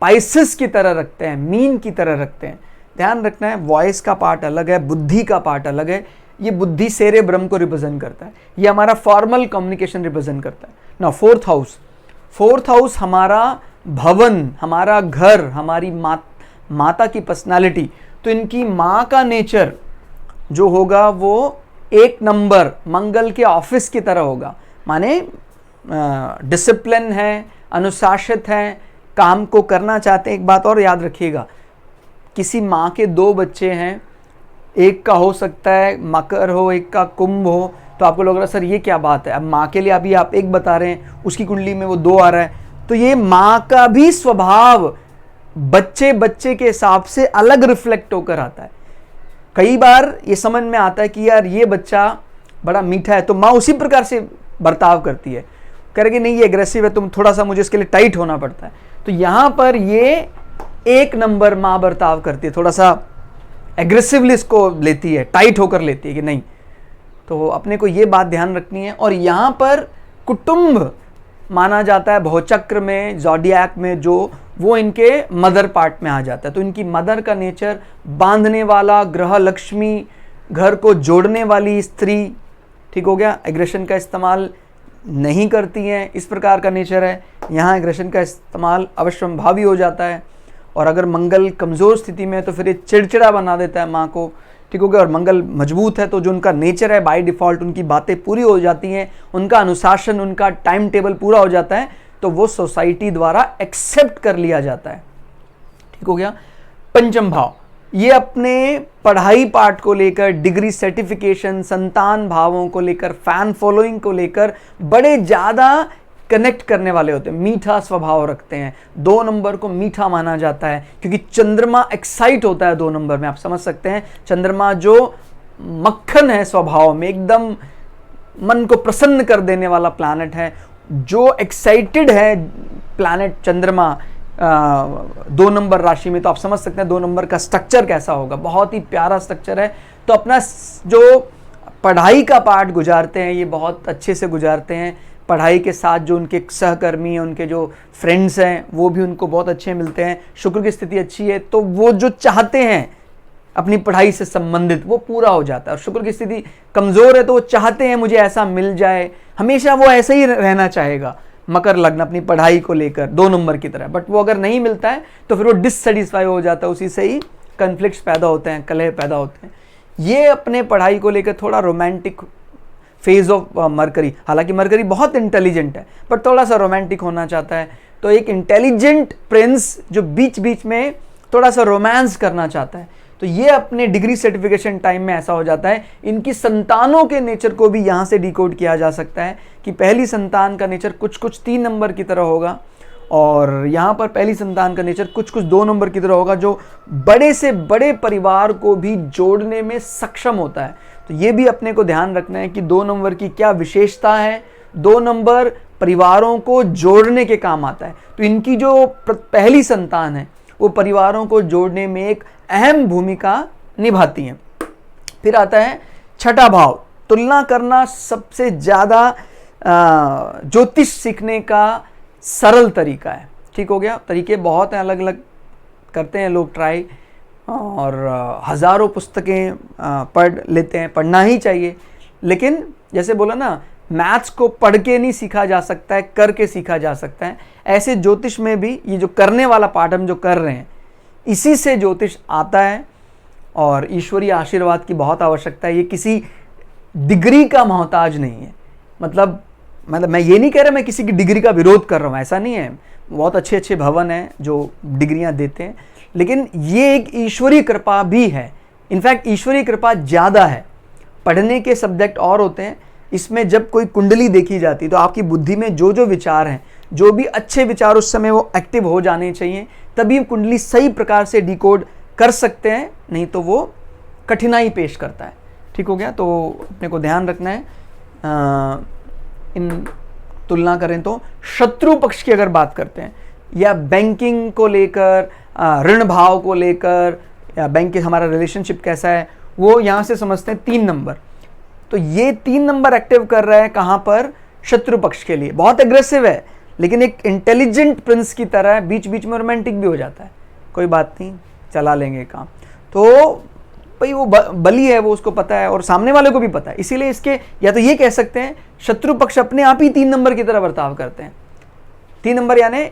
पाइसिस की तरह रखते हैं, मीन की तरह रखते हैं। ध्यान रखना है, वॉइस का पार्ट अलग है, बुद्धि का पार्ट अलग है, ये बुद्धि सेरेब्रम को रिप्रेजेंट करता है, ये हमारा फॉर्मल कम्युनिकेशन रिप्रेजेंट करता है ना। फोर्थ हाउस हमारा भवन, हमारा घर, हमारी माता की पर्सनालिटी। तो इनकी माँ का नेचर जो होगा वो 1 नंबर मंगल के ऑफिस की तरह होगा, माने डिसिप्लिन है, अनुशासित हैं, काम को करना चाहते हैं। एक बात और याद रखिएगा, किसी माँ के 2 बच्चे हैं, एक का हो सकता है मकर हो, एक का कुंभ हो, तो आपको लग रहा है सर ये क्या बात है, अब माँ के लिए अभी आप एक बता रहे हैं, उसकी कुंडली में वो 2 आ रहा है, तो ये माँ का भी स्वभाव बच्चे के हिसाब से अलग रिफ्लेक्ट होकर आता है। कई बार ये समझ में आता है कि यार ये बच्चा बड़ा मीठा है, तो माँ उसी प्रकार से बर्ताव करती है, करेगी नहीं ये एग्रेसिव है, तुम थोड़ा सा मुझे इसके लिए टाइट होना पड़ता है। तो यहाँ पर ये 1 नंबर माँ बर्ताव करती है, थोड़ा सा एग्रेसिवली इसको लेती है, टाइट होकर लेती है कि नहीं। तो अपने को ये बात ध्यान रखनी है। और यहाँ पर कुटुंब माना जाता है भवचक्र में, ज़ोडिएक में, जो वो इनके मदर पार्ट में आ जाता है। तो इनकी मदर का नेचर बांधने वाला, ग्रह लक्ष्मी, घर को जोड़ने वाली स्त्री, ठीक हो गया। एग्रेशन का इस्तेमाल नहीं करती हैं, इस प्रकार का नेचर है। यहाँ एग्रेशन का इस्तेमाल अवश्यंभावी हो जाता है। और अगर मंगल कमज़ोर स्थिति में है तो फिर ये चिड़चिड़ा बना देता है माँ को, ठीक हो गया। और मंगल मजबूत है तो जो उनका नेचर है बाय डिफ़ॉल्ट उनकी बातें पूरी हो जाती हैं, उनका अनुशासन, उनका टाइम टेबल पूरा हो जाता है, तो वो सोसाइटी द्वारा एक्सेप्ट कर लिया जाता है, ठीक हो गया। पंचम भाव, ये अपने पढ़ाई पार्ट को लेकर, डिग्री सर्टिफिकेशन, संतान भावों को लेकर, फैन फॉलोइंग को लेकर बड़े ज़्यादा कनेक्ट करने वाले होते हैं, मीठा स्वभाव रखते हैं। 2 नंबर को मीठा माना जाता है क्योंकि चंद्रमा एक्साइट होता है 2 नंबर में, आप समझ सकते हैं। चंद्रमा जो मक्खन है स्वभाव में, एकदम मन को प्रसन्न कर देने वाला प्लैनेट है, जो एक्साइटेड है प्लैनेट चंद्रमा 2 नंबर राशि में, तो आप समझ सकते हैं 2 नंबर का स्ट्रक्चर कैसा होगा। बहुत ही प्यारा स्ट्रक्चर है। तो अपना जो पढ़ाई का पार्ट गुजारते हैं ये बहुत अच्छे से गुजारते हैं। पढ़ाई के साथ जो उनके सहकर्मी, उनके जो फ्रेंड्स हैं वो भी उनको बहुत अच्छे मिलते हैं। शुक्र की स्थिति अच्छी है तो वो जो चाहते हैं अपनी पढ़ाई से संबंधित वो पूरा हो जाता है। और शुक्र की स्थिति कमज़ोर है तो वो चाहते हैं मुझे ऐसा मिल जाए, हमेशा वो ऐसे ही रहना चाहेगा मकर लग्न अपनी पढ़ाई को लेकर 2 नंबर की तरह। बट वो अगर नहीं मिलता है तो फिर वो डिससेटिस्फाई हो जाता है, उसी से ही कन्फ्लिक्ट्स पैदा होते हैं, कलह पैदा होते हैं। ये अपने पढ़ाई को लेकर थोड़ा रोमांटिक फेज ऑफ मरकरी, हालांकि मरकरी बहुत इंटेलिजेंट है बट थोड़ा सा रोमांटिक होना चाहता है। तो एक इंटेलिजेंट प्रिंस जो बीच बीच में थोड़ा सा रोमांस करना चाहता है, तो ये अपने डिग्री सर्टिफिकेशन टाइम में ऐसा हो जाता है। इनकी संतानों के नेचर को भी यहाँ से डिकोड किया जा सकता है कि पहली संतान का नेचर कुछ 3 नंबर की तरह होगा, और यहाँ पर पहली संतान का नेचर कुछ 2 नंबर की तरह होगा, जो बड़े से बड़े परिवार को भी जोड़ने में सक्षम होता है। तो ये भी अपने को ध्यान रखना है कि 2 नंबर की क्या विशेषता है। 2 नंबर परिवारों को जोड़ने के काम आता है। तो इनकी जो पहली संतान है वो परिवारों को जोड़ने में एक अहम भूमिका निभाती हैं। फिर आता है छठा भाव, तुलना करना सबसे ज़्यादा ज्योतिष सीखने का सरल तरीका है, ठीक हो गया। तरीके बहुत हैं, अलग अलग करते हैं लोग ट्राई, और हज़ारों पुस्तकें पढ़ लेते हैं, पढ़ना ही चाहिए। लेकिन जैसे बोला ना, मैथ्स को पढ़ के नहीं सीखा जा सकता है, करके सीखा जा सकता है। ऐसे ज्योतिष में भी ये जो करने वाला पाठ हम जो कर रहे हैं, इसी से ज्योतिष आता है। और ईश्वरीय आशीर्वाद की बहुत आवश्यकता है। ये किसी डिग्री का मोहताज नहीं है। मतलब मैं ये नहीं कह रहा मैं किसी की डिग्री का विरोध कर रहा हूँ, ऐसा नहीं है। बहुत अच्छे अच्छे भवन हैं जो डिग्रियाँ देते हैं, लेकिन ये एक ईश्वरीय कृपा भी है। इनफैक्ट ईश्वरीय कृपा ज़्यादा है। पढ़ने के सब्जेक्ट और होते हैं, इसमें जब कोई कुंडली देखी जाती है तो आपकी बुद्धि में जो जो विचार हैं, जो भी अच्छे विचार उस समय वो एक्टिव हो जाने चाहिए, तभी कुंडली सही प्रकार से डिकोड कर सकते हैं, नहीं तो वो कठिनाई पेश करता है, ठीक हो गया। तो अपने को ध्यान रखना है। इन तुलना करें तो शत्रु पक्ष की अगर बात करते हैं, या बैंकिंग को लेकर, ऋण भाव को लेकर, या बैंक के हमारा रिलेशनशिप कैसा है, वो यहाँ से समझते हैं 3 नंबर। तो ये 3 नंबर एक्टिव कर रहा है कहाँ पर? शत्रु पक्ष के लिए। बहुत एग्रेसिव है, लेकिन एक इंटेलिजेंट प्रिंस की तरह बीच बीच में रोमांटिक भी हो जाता है। कोई बात नहीं, चला लेंगे काम। तो भाई वो बली है, वो उसको पता है और सामने वाले को भी पता है। इसीलिए इसके या तो ये कह सकते हैं शत्रु पक्ष अपने आप ही 3 नंबर की तरह बर्ताव करते हैं। 3 नंबर यानी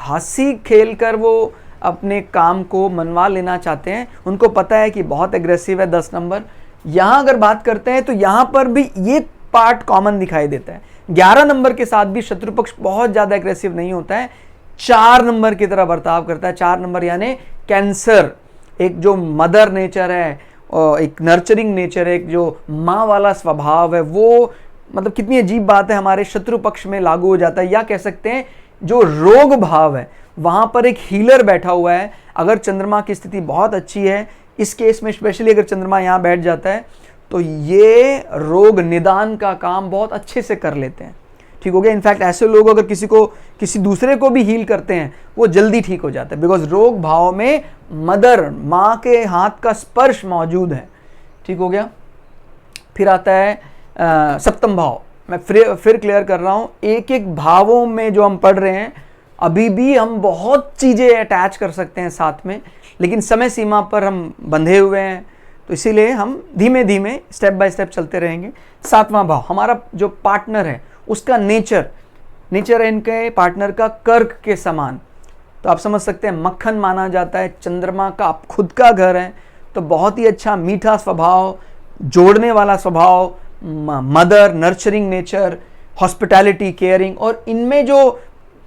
हंसी खेल कर वो अपने काम को मनवा लेना चाहते हैं। उनको पता है कि बहुत एग्रेसिव है 10 नंबर। यहाँ अगर बात करते हैं तो यहाँ पर भी ये पार्ट कॉमन दिखाई देता है। 11 नंबर के साथ भी शत्रु पक्ष बहुत ज़्यादा एग्रेसिव नहीं होता है, 4 नंबर की तरह बर्ताव करता है। 4 नंबर यानी कैंसर, एक जो मदर नेचर है और एक नर्चरिंग नेचर है, एक जो माँ वाला स्वभाव है, वो मतलब कितनी अजीब बात है, हमारे शत्रु पक्ष में लागू हो जाता है। या कह सकते हैं जो रोग भाव है वहाँ पर एक हीलर बैठा हुआ है। अगर चंद्रमा की स्थिति बहुत अच्छी है, इस केस में स्पेशली अगर चंद्रमा यहाँ बैठ जाता है तो ये रोग निदान का काम बहुत अच्छे से कर लेते हैं। ठीक हो गया। इनफैक्ट ऐसे लोग अगर किसी दूसरे को भी हील करते हैं वो जल्दी ठीक हो जाता है, बिकॉज रोग भाव में मदर माँ के हाथ का स्पर्श मौजूद है। ठीक हो गया। फिर आता है सप्तम भाव। मैं फिर क्लियर कर रहा हूँ, एक एक भावों में जो हम पढ़ रहे हैं अभी भी हम बहुत चीज़ें अटैच कर सकते हैं साथ में, लेकिन समय सीमा पर हम बंधे हुए हैं, तो इसीलिए हम धीमे धीमे स्टेप बाय स्टेप चलते रहेंगे। 7वां भाव हमारा जो पार्टनर है उसका नेचर है इनके पार्टनर का कर्क के समान। तो आप समझ सकते हैं मक्खन माना जाता है, चंद्रमा का आप खुद का घर है, तो बहुत ही अच्छा मीठा स्वभाव, जोड़ने वाला स्वभाव, mother nurturing nature, hospitality, caring, और इनमें जो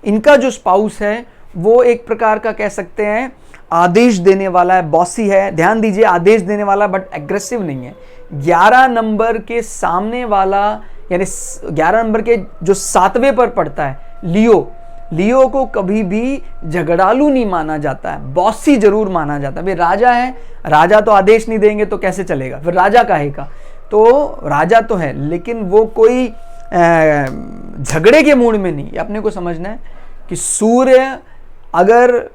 इनका जो स्पाउस है वो एक प्रकार का कह सकते हैं आदेश देने वाला है, बॉसी है। ध्यान दीजिए, आदेश देने वाला बट एग्रेसिव नहीं है। 11 नंबर के सामने वाला यानी 11 नंबर के जो 7वें पर पड़ता है लियो को कभी भी झगड़ालू नहीं माना जाता है, बॉसी जरूर माना जाता है। भाई राजा है, राजा तो आदेश नहीं देंगे तो कैसे चलेगा, फिर राजा काहे का। तो राजा तो है लेकिन वो कोई झगड़े के मूड में नहीं। अपने को समझना है कि सूर्य अगर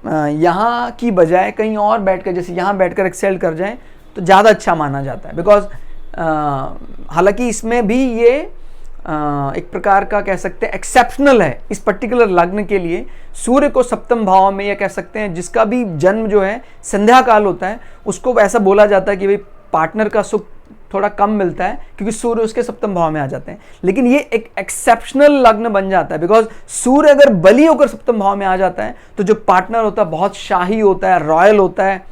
यहाँ की बजाय कहीं और बैठकर, जैसे यहाँ बैठकर एक्सेल कर जाए तो ज़्यादा अच्छा माना जाता है। बिकॉज हालांकि इसमें भी ये एक प्रकार का कह सकते हैं एक्सेप्शनल है इस पर्टिकुलर लग्न के लिए। सूर्य को सप्तम भाव में, या कह सकते हैं जिसका भी जन्म जो है संध्या काल होता है, उसको ऐसा बोला जाता है कि भाई पार्टनर का सुख थोड़ा कम मिलता है क्योंकि सूर्य उसके सप्तम भाव में आ जाते हैं। लेकिन ये एक एक्सेप्शनल लग्न बन जाता है, बिकॉज सूर्य अगर बली होकर सप्तम भाव में आ जाता है तो जो पार्टनर होता है बहुत शाही होता है, रॉयल होता है,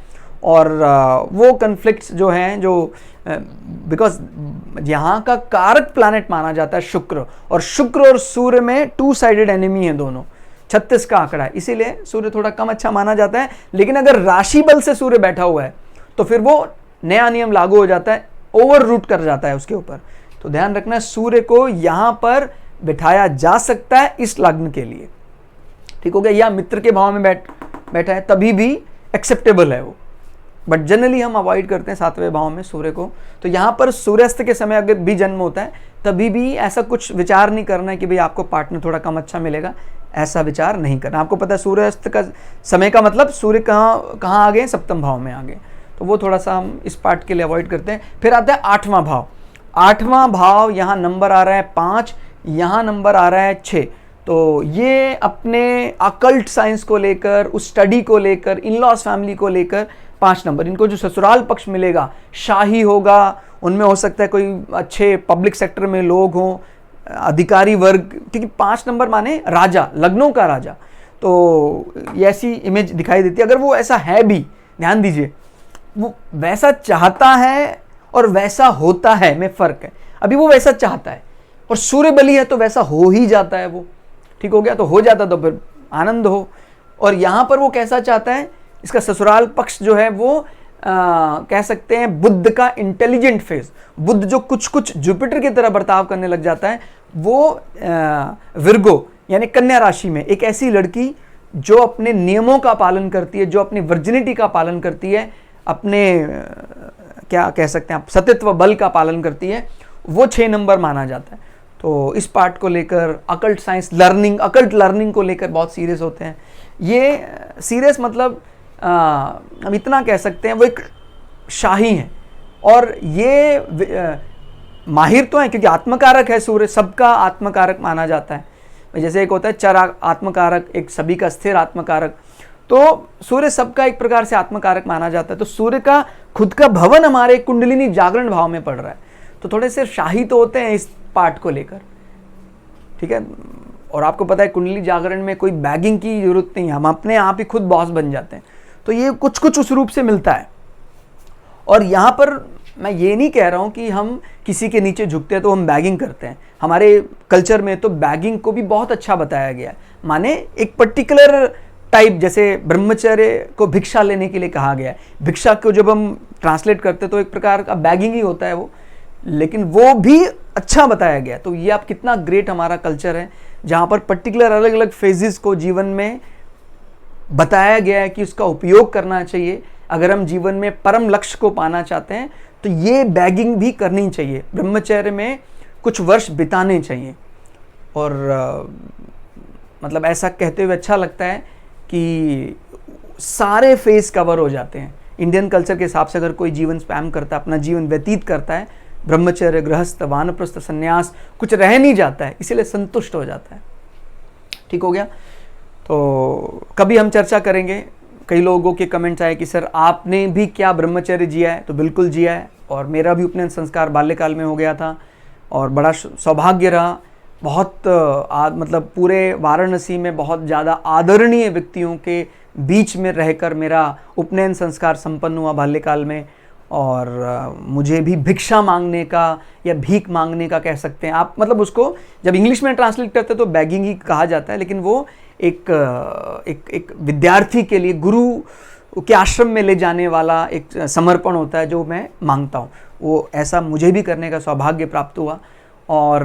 और वो कन्फ्लिक्ट्स जो हैं जो बिकॉज यहाँ का कारक प्लैनेट माना जाता है शुक्र, और शुक्र और सूर्य में 2 साइडेड एनिमी है दोनों, 36 का आंकड़ा है, इसीलिए सूर्य थोड़ा कम अच्छा माना जाता है। लेकिन अगर राशि बल से सूर्य बैठा हुआ है तो फिर वो नया नियम लागू हो जाता है, ओवर रूट कर जाता है उसके ऊपर। तो ध्यान रखना, सूर्य को यहाँ पर बिठाया जा सकता है इस लग्न के लिए। ठीक हो गया। या मित्र के भाव में बैठा है तभी भी एक्सेप्टेबल है वो, बट जनरली हम अवॉइड करते हैं 7वें भाव में सूर्य को। तो यहाँ पर सूर्यास्त के समय अगर भी जन्म होता है तभी भी ऐसा कुछ विचार नहीं करना है कि भाई आपको पार्टनर थोड़ा कम अच्छा मिलेगा, ऐसा विचार नहीं करना। आपको पता है सूर्यास्त का समय का मतलब सूर्य कहाँ आ गए, सप्तम भाव में आ गए, तो वो थोड़ा सा हम इस पार्ट के लिए अवॉइड करते हैं। फिर आता है 8वां भाव। 8वां भाव यहाँ नंबर आ रहा है 5, यहाँ नंबर आ रहा है 6। तो ये अपने अकल्ट साइंस को लेकर, उस स्टडी को लेकर, इन लॉज फैमिली को लेकर 5 नंबर। इनको जो ससुराल पक्ष मिलेगा शाही होगा, उनमें हो सकता है कोई अच्छे पब्लिक सेक्टर में लोग हों, अधिकारी वर्ग, क्योंकि 5 नंबर माने राजा, लग्नों का राजा। तो ये ऐसी इमेज दिखाई देती है। अगर वो ऐसा है भी, ध्यान दीजिए, वो वैसा चाहता है और वैसा होता है में फ़र्क है। अभी वो वैसा चाहता है और सूर्य बली है तो वैसा हो ही जाता है वो। ठीक हो गया। तो हो जाता तो फिर आनंद हो। और यहाँ पर वो कैसा चाहता है, इसका ससुराल पक्ष जो है वो कह सकते हैं बुध का इंटेलिजेंट फेज। बुध जो कुछ जुपिटर की तरह बर्ताव करने लग जाता है, वो विर्गो यानी कन्या राशि में एक ऐसी लड़की जो अपने नियमों का पालन करती है, जो अपनी वर्जिनिटी का पालन करती है, अपने क्या कह सकते हैं आप सतीत्व बल का पालन करती है, वो 6 नंबर माना जाता है। तो इस पार्ट को लेकर occult science learning, occult learning को लेकर बहुत सीरियस होते हैं। ये सीरियस मतलब हम इतना कह सकते हैं वो एक शाही हैं, और ये माहिर तो हैं क्योंकि आत्मकारक है सूर्य, सबका आत्मकारक माना जाता है। जैसे एक होता है चर आत्मकारक, एक सभी का स्थिर आत्मकारक। तो सूर्य सबका एक प्रकार से आत्मकारक माना जाता है, तो सूर्य का खुद का भवन हमारे कुंडलिनी जागरण भाव में पड़ रहा है, तो थोड़े से शाही तो होते हैं इस पार्ट को लेकर, ठीक है। और आपको पता है कुंडली जागरण में कोई बैगिंग की जरूरत नहीं है, हम अपने आप ही खुद बॉस बन जाते हैं, तो ये कुछ कुछ उस रूप से मिलता है। और यहाँ पर मैं ये नहीं कह रहा हूँ कि हम किसी के नीचे झुकते हैं तो हम बैगिंग करते हैं, हमारे कल्चर में तो बैगिंग को भी बहुत अच्छा बताया गया है, माने एक पर्टिकुलर टाइप, जैसे ब्रह्मचर्य को भिक्षा लेने के लिए कहा गया है, भिक्षा को जब हम ट्रांसलेट करते हैं तो एक प्रकार का बैगिंग ही होता है वो, लेकिन वो भी अच्छा बताया गया। तो ये आप कितना ग्रेट हमारा कल्चर है जहाँ पर पर्टिकुलर अलग अलग फेजेस को जीवन में बताया गया है कि उसका उपयोग करना चाहिए। अगर हम जीवन में परम लक्ष्य को पाना चाहते हैं तो ये बैगिंग भी करनी चाहिए, ब्रह्मचर्य में कुछ वर्ष बिताने चाहिए। और मतलब ऐसा कहते हुए अच्छा लगता है कि सारे फेज कवर हो जाते हैं इंडियन कल्चर के हिसाब से। अगर कोई जीवन स्पैम करता है, अपना जीवन व्यतीत करता है, ब्रह्मचर्य, गृहस्थ, वानप्रस्थ, संन्यास, कुछ रह नहीं जाता है, इसीलिए संतुष्ट हो जाता है। ठीक हो गया। तो कभी हम चर्चा करेंगे। कई लोगों के कमेंट्स आए कि सर आपने भी क्या ब्रह्मचर्य जिया है, तो बिल्कुल जिया है, और मेरा भी उपनयन संस्कार बाल्यकाल में हो गया था और बड़ा सौभाग्य रहा। बहुत मतलब पूरे वाराणसी में बहुत ज़्यादा आदरणीय व्यक्तियों के बीच में रहकर मेरा उपनयन संस्कार संपन्न हुआ बाल्यकाल में। और मुझे भी भिक्षा मांगने का या भीख मांगने का कह सकते हैं आप, मतलब उसको जब इंग्लिश में ट्रांसलेट करते तो बैगिंग ही कहा जाता है, लेकिन वो एक विद्यार्थी के लिए गुरु के आश्रम में ले जाने वाला एक समर्पण होता है जो मैं मांगता हूँ। वो ऐसा मुझे भी करने का सौभाग्य प्राप्त हुआ और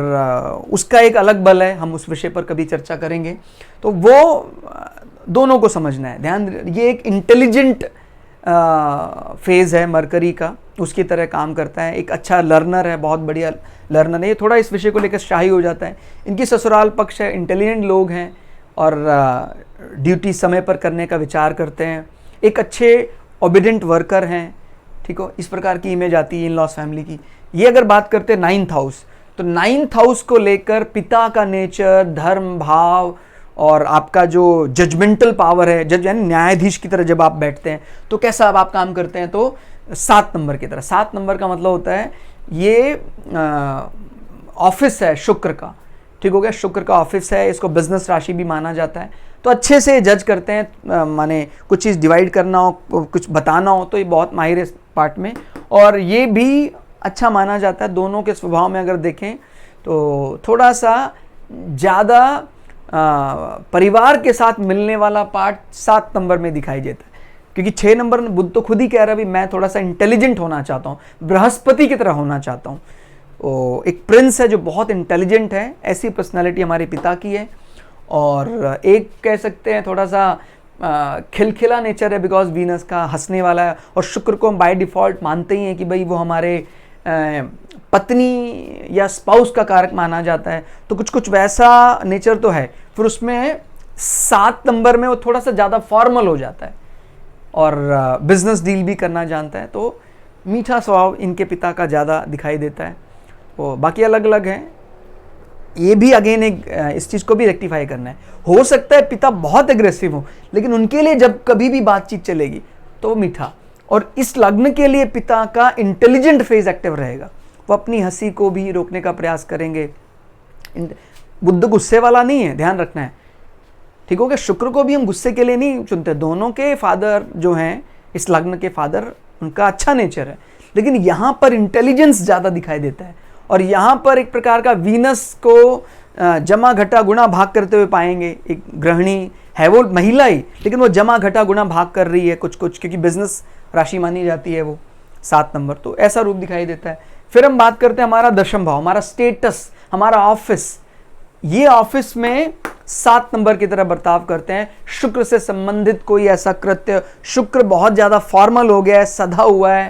उसका एक अलग बल है, हम उस विषय पर कभी चर्चा करेंगे। तो वो दोनों को समझना है, ध्यान। ये एक इंटेलिजेंट फेज़ है मरकरी का, उसकी तरह काम करता है। एक अच्छा लर्नर है, बहुत बढ़िया लर्नर है। ये थोड़ा इस विषय को लेकर शाही हो जाता है। इनकी ससुराल पक्ष है, इंटेलिजेंट लोग हैं और ड्यूटी समय पर करने का विचार करते हैं, एक अच्छे ओबीडेंट वर्कर हैं। ठीक हो, इस प्रकार की इमेज आती है इन लॉस फैमिली की। ये अगर बात करते हैं 9th हाउस, तो 9th हाउस को लेकर पिता का नेचर, धर्म भाव और आपका जो जजमेंटल पावर है, जज यानी न्यायाधीश की तरह जब आप बैठते हैं तो कैसा अब आप काम करते हैं, तो 7 नंबर की तरह। 7 नंबर का मतलब होता है ये ऑफिस है शुक्र का। ठीक हो गया, शुक्र का ऑफिस है, इसको बिजनेस राशि भी माना जाता है। तो अच्छे से जज करते हैं, माने कुछ चीज़ डिवाइड करना हो, कुछ बताना हो तो ये बहुत माहिर है इस पार्ट में। और ये भी अच्छा माना जाता है। दोनों के स्वभाव में अगर देखें तो थोड़ा सा ज़्यादा परिवार के साथ मिलने वाला पार्ट 7 नंबर में दिखाई देता है, क्योंकि 6 नंबर में बुद्ध तो खुद ही कह रहा है मैं थोड़ा सा इंटेलिजेंट होना चाहता हूँ, बृहस्पति की तरह होना चाहता हूँ। एक प्रिंस है जो बहुत इंटेलिजेंट है, ऐसी पर्सनालिटी हमारे पिता की है। और एक कह सकते हैं थोड़ा सा खिलखिला नेचर है, बिकॉज वीनस का हंसने वाला है। और शुक्र को हम बाय डिफ़ॉल्ट मानते ही हैं कि भाई वो हमारे पत्नी या स्पाउस का कारक माना जाता है, तो कुछ कुछ वैसा नेचर तो है। फिर उसमें 7 नंबर में वो थोड़ा सा ज़्यादा फॉर्मल हो जाता है और बिजनेस डील भी करना जानता है, तो मीठा स्वभाव इनके पिता का ज़्यादा दिखाई देता है। तो बाकी अलग अलग हैं, ये भी अगेन एक इस चीज़ को भी रेक्टिफाई करना है। हो सकता है पिता बहुत एग्रेसिव हो, लेकिन उनके लिए जब कभी भी बातचीत चलेगी तो वो मीठा। और इस लग्न के लिए पिता का इंटेलिजेंट फेज एक्टिव रहेगा, वो अपनी हंसी को भी रोकने का प्रयास करेंगे। बुद्ध गुस्से वाला नहीं है, ध्यान रखना है। ठीक हो गया, शुक्र को भी हम गुस्से के लिए नहीं चुनते। दोनों के फादर जो हैं, इस लग्न के फादर, उनका अच्छा नेचर है, लेकिन यहाँ पर इंटेलिजेंस ज़्यादा दिखाई देता है। और यहाँ पर एक प्रकार का वीनस को जमा घटा गुणा भाग करते हुए पाएंगे। एक गृहिणी है, वो महिला ही, लेकिन वो जमा घटा गुणा भाग कर रही है कुछ कुछ, क्योंकि बिजनेस राशि मानी जाती है वो 7 नंबर, तो ऐसा रूप दिखाई देता है। फिर हम बात करते हैं हमारा दशम भाव, हमारा स्टेटस, हमारा ऑफिस। ये ऑफिस में 7 नंबर की तरह बर्ताव करते हैं। शुक्र से संबंधित कोई ऐसा कृत्य, शुक्र बहुत ज़्यादा फॉर्मल हो गया है, सधा हुआ है,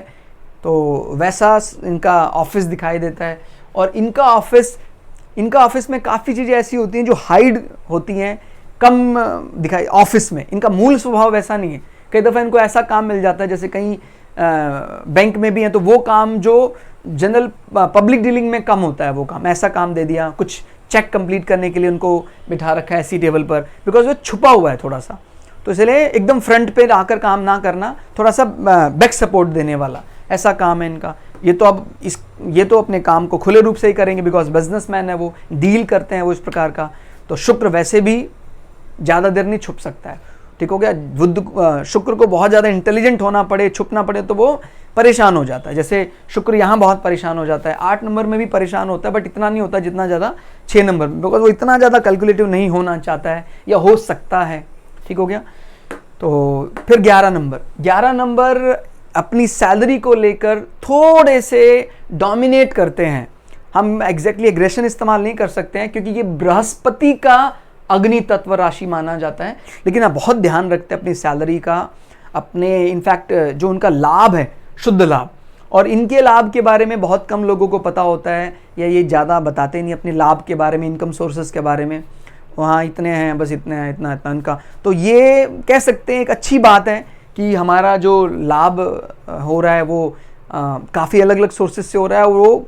तो वैसा इनका ऑफिस दिखाई देता है। और इनका ऑफिस में काफ़ी चीज़ें ऐसी होती हैं जो हाइड होती हैं, कम दिखाई। ऑफिस में इनका मूल स्वभाव वैसा नहीं है। कई दफ़ा इनको ऐसा काम मिल जाता है, जैसे कहीं बैंक में भी है, तो वो काम जो जनरल पब्लिक डीलिंग में कम होता है, वो काम, ऐसा काम दे दिया। कुछ चेक कंप्लीट करने के लिए उनको बिठा रखा है ऐसी टेबल पर, बिकॉज वो छुपा हुआ है थोड़ा सा। तो इसलिए एकदम फ्रंट पे आकर काम ना करना, थोड़ा सा बैक सपोर्ट देने वाला ऐसा काम है इनका। ये तो अपने काम को खुले रूप से ही करेंगे, बिकॉज बिजनेसमैन है वो, डील करते हैं वो इस प्रकार का। तो शुक्र वैसे भी ज़्यादा देर नहीं छुप सकता है, ठीक हो गया। बुध शुक्र को बहुत ज़्यादा इंटेलिजेंट होना पड़े, छुपना पड़े तो वो परेशान हो जाता है। जैसे शुक्र यहाँ बहुत परेशान हो जाता है, 8 नंबर में भी परेशान होता है, बट इतना नहीं होता जितना ज़्यादा 6 नंबर में, बिकॉज वो इतना ज़्यादा कैलकुलेटिव नहीं होना चाहता है या हो सकता है, ठीक हो गया। तो फिर 11 नंबर अपनी सैलरी को लेकर थोड़े से डोमिनेट करते हैं। हम एग्जैक्टली एग्रेशन इस्तेमाल नहीं कर सकते हैं क्योंकि ये बृहस्पति का अग्नि तत्व राशि माना जाता है, लेकिन आप बहुत ध्यान रखते हैं अपनी सैलरी का, अपने इनफैक्ट जो उनका लाभ है शुद्ध लाभ, और इनके लाभ के बारे में बहुत कम लोगों को पता होता है या ये ज़्यादा बताते नहीं अपने लाभ के बारे में, इनकम सोर्सेज के बारे में। वहाँ इतने हैं, बस इतने हैं, इतना इतना इनका। तो ये कह सकते हैं एक अच्छी बात है कि हमारा जो लाभ हो रहा है वो काफ़ी अलग अलग सोर्सेज से हो रहा है, वो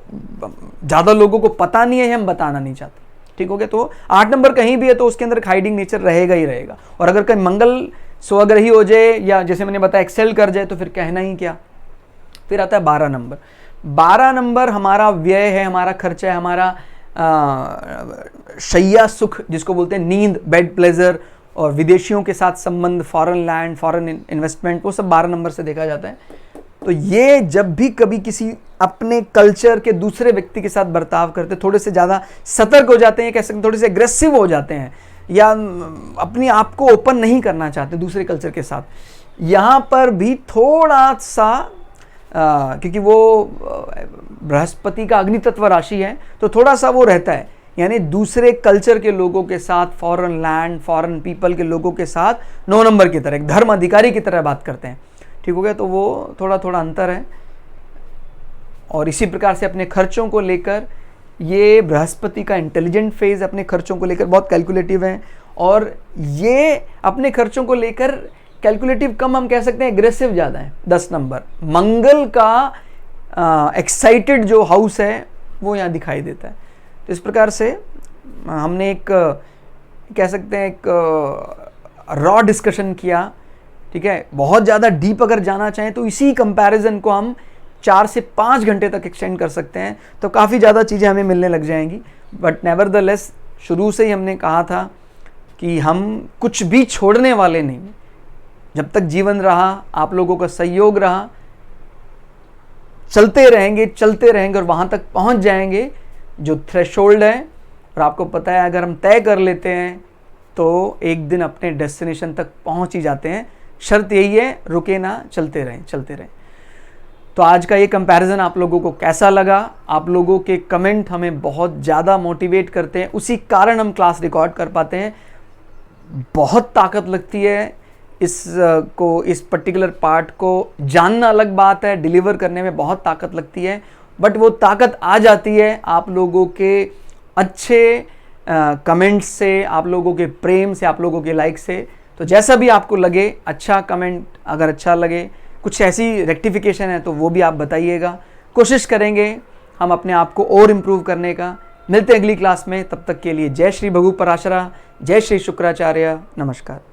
ज़्यादा लोगों को पता नहीं है, हम बताना नहीं चाहते, ठीक हो गया। तो 8 नंबर कहीं भी है तो उसके अंदर एक हाइडिंग नेचर रहेगा ही रहेगा। और अगर कहीं मंगल स्वग्रही हो जाए या जैसे मैंने बताया एक्सेल कर जाए तो फिर कहना ही क्या। फिर आता है 12 नंबर। 12 नंबर हमारा व्यय है, हमारा खर्चा है, हमारा शैया सुख जिसको बोलते हैं, नींद, बेड प्लेजर, और विदेशियों के साथ संबंध, फॉरेन लैंड, फॉरेन इन्वेस्टमेंट, वो सब 12 नंबर से देखा जाता है। तो ये जब भी कभी किसी अपने कल्चर के दूसरे व्यक्ति के साथ बर्ताव करते, थोड़े से ज़्यादा सतर्क हो जाते हैं, कह सकते थोड़े से एग्रेसिव हो जाते हैं, या अपने आप को ओपन नहीं करना चाहते दूसरे कल्चर के साथ, यहाँ पर भी थोड़ा सा क्योंकि वो बृहस्पति का अग्नि तत्व राशि है तो थोड़ा सा वो रहता है, यानी दूसरे कल्चर के लोगों के साथ, फॉरेन लैंड, फॉरेन पीपल के लोगों के साथ 9 नंबर की तरह, एक धर्म अधिकारी की तरह बात करते हैं, ठीक हो गया। तो वो थोड़ा थोड़ा अंतर है। और इसी प्रकार से अपने खर्चों को लेकर, ये बृहस्पति का इंटेलिजेंट फेज अपने खर्चों को लेकर बहुत कैलकुलेटिव है, और ये अपने खर्चों को लेकर कैलकुलेटिव कम, हम कह सकते हैं एग्रेसिव ज़्यादा है। 10 नंबर मंगल का एक्साइटेड जो हाउस है वो यहाँ दिखाई देता है। तो इस प्रकार से हमने एक कह सकते हैं एक रॉ डिस्कशन किया, ठीक है। बहुत ज़्यादा डीप अगर जाना चाहें तो इसी कंपैरिजन को हम 4 से 5 घंटे तक एक्सटेंड कर सकते हैं, तो काफ़ी ज़्यादा चीज़ें हमें मिलने लग जाएंगी। बट नेवरदलेस शुरू से ही हमने कहा था कि हम कुछ भी छोड़ने वाले नहीं। जब तक जीवन रहा, आप लोगों का सहयोग रहा, चलते रहेंगे और वहाँ तक पहुँच जाएंगे जो थ्रेशोल्ड है। और आपको पता है अगर हम तय कर लेते हैं तो एक दिन अपने डेस्टिनेशन तक पहुँच ही जाते हैं। शर्त यही है, रुके ना, चलते रहें। तो आज का ये कंपैरिजन आप लोगों को कैसा लगा? आप लोगों के कमेंट हमें बहुत ज़्यादा मोटिवेट करते हैं, उसी कारण हम क्लास रिकॉर्ड कर पाते हैं। बहुत ताकत लगती है इस पर्टिकुलर पार्ट को जानना अलग बात है, डिलीवर करने में बहुत ताकत लगती है, बट वो ताकत आ जाती है आप लोगों के अच्छे कमेंट्स से, आप लोगों के प्रेम से, आप लोगों के लाइक से। तो जैसा भी आपको लगे, अच्छा कमेंट, अगर अच्छा लगे, कुछ ऐसी रेक्टिफिकेशन है तो वो भी आप बताइएगा। कोशिश करेंगे हम अपने आप को और इम्प्रूव करने का। मिलते हैं अगली क्लास में, तब तक के लिए जय श्री भगु पराशरा, जय श्री शुक्राचार्य, नमस्कार।